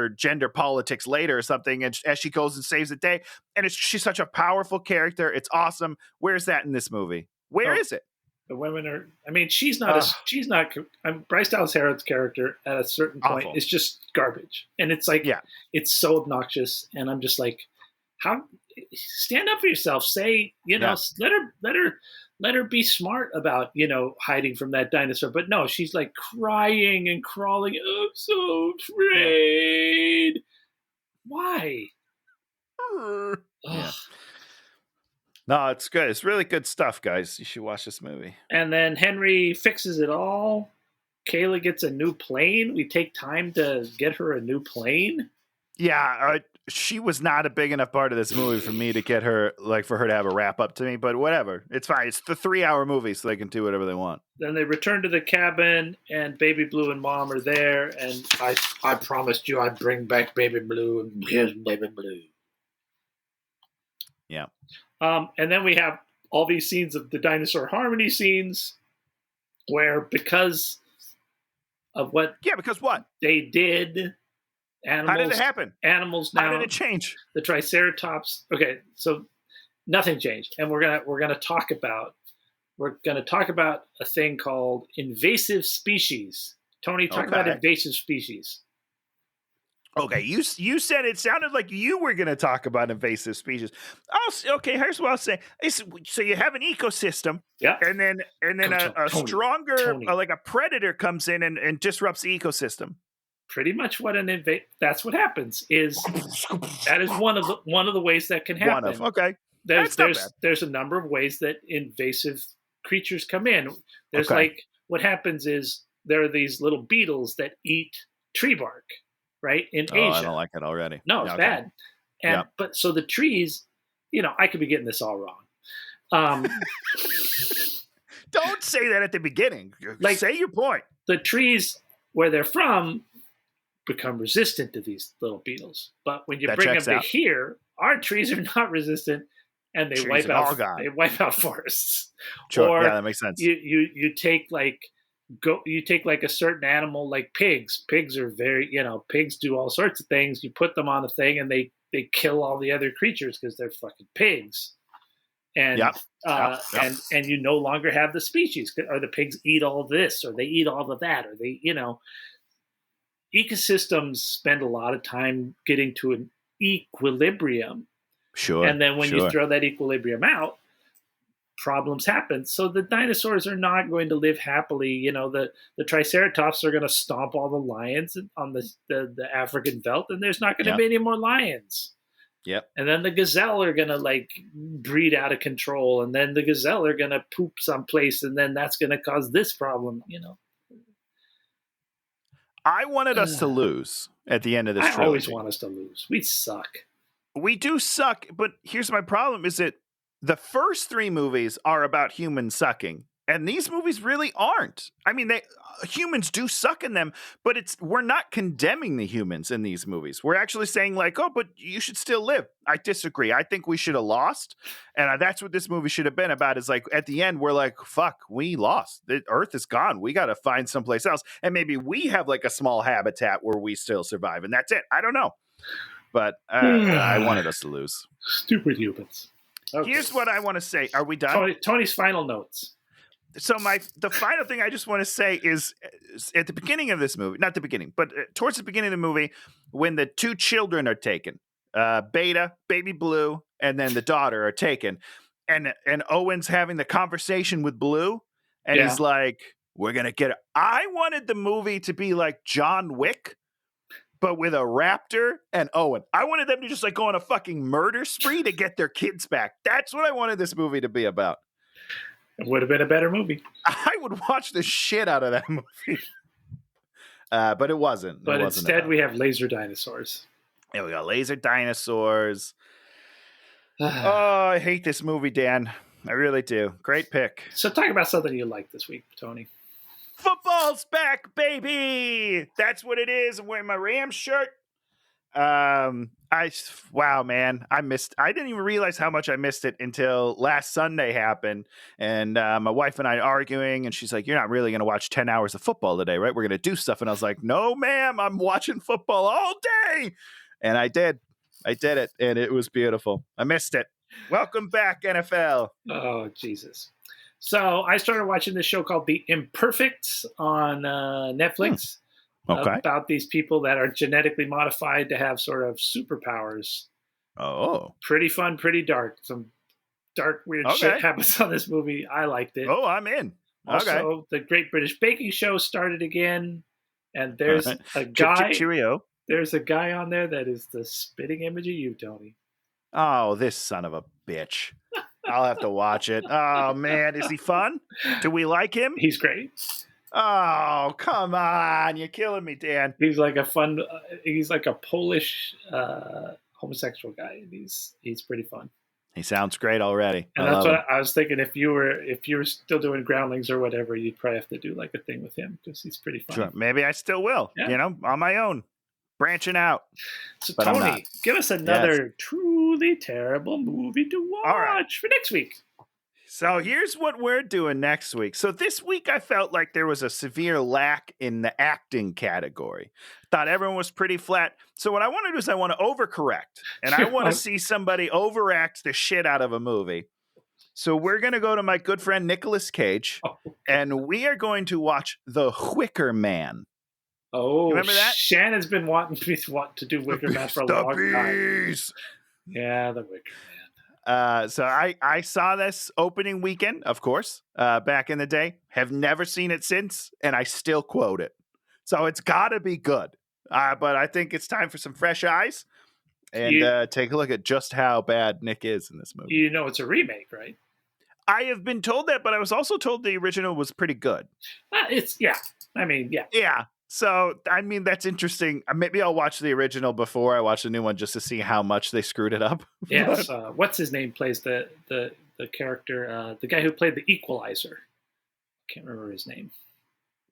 gender politics later or something. And as she goes and saves the day. And she's such a powerful character. It's awesome. Where's that in this movie? Where is it? The women are, I mean, Bryce Dallas Howard's character at a certain point is just garbage. And it's like, it's so obnoxious. And I'm just like, how, stand up for yourself. Say, let her be smart about, hiding from that dinosaur. But no, she's like crying and crawling. I'm so afraid. Why? Yeah. No, it's good. It's really good stuff, guys. You should watch this movie. And then Henry fixes it all. Kayla gets a new plane. We take time to get her a new plane. Yeah, she was not a big enough part of this movie for me to get her, like, for her to have a wrap up to me. But whatever, it's fine. It's the 3-hour movie, so they can do whatever they want. Then they return to the cabin, and Baby Blue and Mom are there. And I promised you I'd bring back Baby Blue, and here's Baby Blue. Yeah. And then we have all these scenes of the dinosaur harmony scenes, where because what they did. Animals, how did it happen? Animals now. How did it change? The Triceratops. Okay, so nothing changed, and we're gonna talk about a thing called invasive species. Tony, talk about invasive species. Okay, you said it sounded like you were going to talk about invasive species. Here's what I'll say. So you have an ecosystem, and then a stronger, like a predator comes in and disrupts the ecosystem. Pretty much what that's what happens. That is one of the ways that can happen. There's a number of ways that invasive creatures come in. There's like what happens is there are these little beetles that eat tree bark. Right? In Asia. I don't like it already. No, it's bad. And but so the trees, I could be getting this all wrong. Don't say that at the beginning. Say your point. The trees where they're from become resistant to these little beetles, but when you bring them to here, our trees are not resistant, and they wipe out forests. Sure, or that makes sense. You take a certain animal like pigs. Pigs are pigs do all sorts of things. You put them on a thing, and they kill all the other creatures because they're fucking pigs. And and you no longer have the species, or the pigs eat all of this, or they eat all of that, or they ecosystems spend a lot of time getting to an equilibrium. Sure. And then when you throw that equilibrium out, problems happen. So the dinosaurs are not going to live happily. The Triceratops are going to stomp all the lions on the African veldt, and there's not going to be any more lions. Yep. And then the gazelle are going to breed out of control, and then the gazelle are going to poop someplace, and then that's going to cause this problem, I wanted us to lose at the end of this trilogy. I always want us to lose. We suck. We do suck, but here's my problem is that the first 3 movies are about humans sucking, and these movies really aren't. I mean, humans do suck in them, but we're not condemning the humans in these movies. We're actually saying but you should still live. I disagree. I think we should have lost, and that's what this movie should have been about. Is at the end, we're like, fuck, we lost. The Earth is gone. We got to find someplace else, and maybe we have a small habitat where we still survive, and that's it. I don't know, but I wanted us to lose. Stupid humans. Okay. Here's what I want to say. Are we done? Tony's final notes. So the final thing I just want to say is at the beginning of this movie, not the beginning, but towards the beginning of the movie, when the 2 children are taken, Beta, baby Blue, and then the daughter are taken, and Owen's having the conversation with Blue, and he's like, we're going to get it. I wanted the movie to be like John Wick, but with a raptor and Owen. I wanted them to just go on a fucking murder spree to get their kids back. That's what I wanted this movie to be about. It would have been a better movie. I would watch the shit out of that movie. But it wasn't. But instead we have laser dinosaurs. Yeah, we got laser dinosaurs. Oh, I hate this movie, Dan. I really do. Great pick. So talk about something you liked this week, Tony. Football's back, baby. That's what it is. I'm wearing my Rams shirt. Wow, man, I didn't even realize how much I missed it until last Sunday happened. And my wife and I arguing, and she's like, you're not really going to watch 10 hours of football today, right? We're going to do stuff. And I was like, no, ma'am, I'm watching football all day. And I did it. And it was beautiful. I missed it. Welcome back, NFL. Oh, Jesus. So I started watching this show called The Imperfects on Netflix. Okay. About these people that are genetically modified to have sort of superpowers. Oh. Pretty fun, pretty dark. Some dark, weird shit happens on this movie. I liked it. Oh, I'm in. Also, the Great British Baking Show started again. And there's a guy. Cheerio. There's a guy on there that is the spitting image of you, Tony. Oh, this son of a bitch. I'll have to watch it. Oh, man. Is he fun? Do we like him? He's great. Oh, come on. You're killing me, Dan. He's like he's like a Polish homosexual guy. He's pretty fun. He sounds great already. And that's what I was thinking. If you were still doing Groundlings or whatever, you'd probably have to do a thing with him because he's pretty fun. Sure. Maybe I still will, on my own, branching out. So but Tony, give us another truly terrible movie to watch for next week. So here's what we're doing next week. So this week I felt like there was a severe lack in the acting category. Thought everyone was pretty flat. So what I want to do is I want to overcorrect. And I want to see somebody overact the shit out of a movie. So we're going to go to my good friend Nicolas Cage. And we are going to watch The Wicker Man. Oh, remember that? Shannon's been wanting to do Wicker Man for a long time. Yeah, The Wicker Man. So I saw this opening weekend, of course, back in the day. Have never seen it since, and I still quote it. So it's got to be good. But I think it's time for some fresh eyes and take a look at just how bad Nick is in this movie. You know it's a remake, right? I have been told that, but I was also told the original was pretty good. Yeah. So, I mean, that's interesting. Maybe I'll watch the original before I watch the new one just to see how much they screwed it up. Yes. What's his name plays the character, the guy who played the Equalizer. Can't remember his name.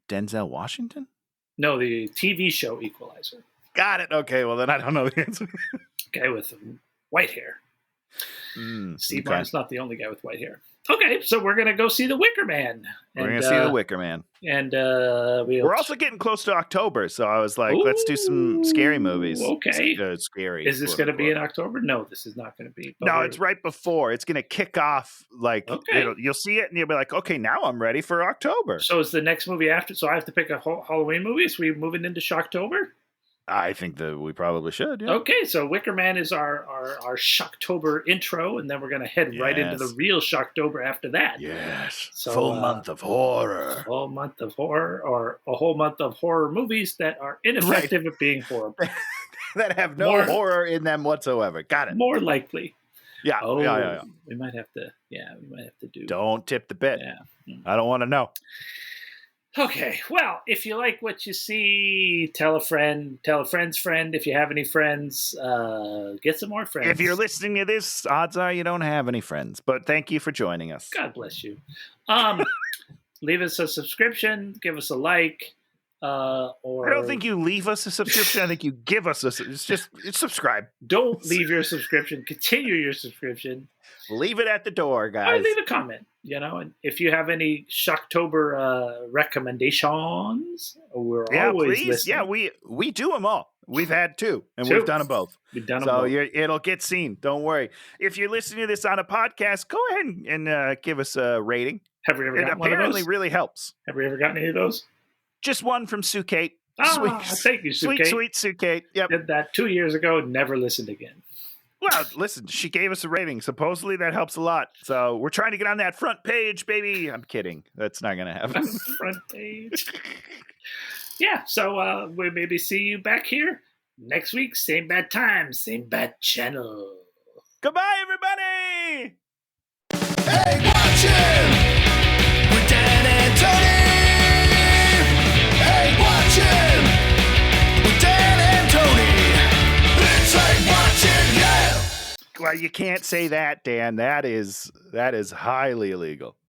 Denzel Washington? No, the TV show Equalizer. Got it. Okay, well, then I don't know the answer. Guy with white hair. Steve Martin's not the only guy with white hair. Okay, so we're going to go see The Wicker Man. We're going to see The Wicker Man. And we're also getting close to October, so I was like, let's do some scary movies. Okay. Scary. Is this going to be in October? No, this is not going to be. No, it's right before. It's going to kick off, like, you'll see it, and you'll be like, okay, now I'm ready for October. So is the next movie after? So I have to pick a Halloween movie? So we're moving into Shocktober? I think that we probably should. Yeah. Okay, so Wicker Man is our Shocktober intro, and then we're going to head right into the real Shocktober after that. Yes. So, full month of horror. Full month of horror, or a whole month of horror movies that are ineffective at being horrible. That have no horror in them whatsoever. Got it. More likely. Yeah. Yeah. We might have to. Yeah, we might have to do. Don't tip the bit. Yeah. I don't want to know. Okay, well, if you like what you see, tell a friend, tell a friend's friend. If you have any friends, get some more friends. If you're listening to this, odds are you don't have any friends. But thank you for joining us. God bless you. Leave us a subscription, give us a like, or... I don't think you leave us a subscription. I think you give us it's subscribe. Don't leave your subscription. Continue your subscription. Leave it at the door, guys. Or leave a comment, and if you have any Shocktober recommendations, we're always listening. Yeah, we do them all. We've had two, and we've done them both. We've done them both. So it'll get seen. Don't worry. If you're listening to this on a podcast, go ahead and give us a rating. Have we ever gotten one of those? It apparently really helps. Have we ever gotten any of those? Just one from Sue Kate. Thank you, Sue Kate. Sweet Sue Kate. Yep. Did that 2 years ago, never listened again. Well, listen, she gave us a rating. Supposedly that helps a lot. So we're trying to get on that front page, baby. I'm kidding. That's not going to happen. Front page. Yeah, so we'll maybe see you back here next week. Same bad time, same bad channel. Goodbye, everybody. Hey, watch him with Dan and Tony. Hey, watch him with Dan and Tony. It's like watching, yeah. Well, you can't say that, Dan. That is highly illegal.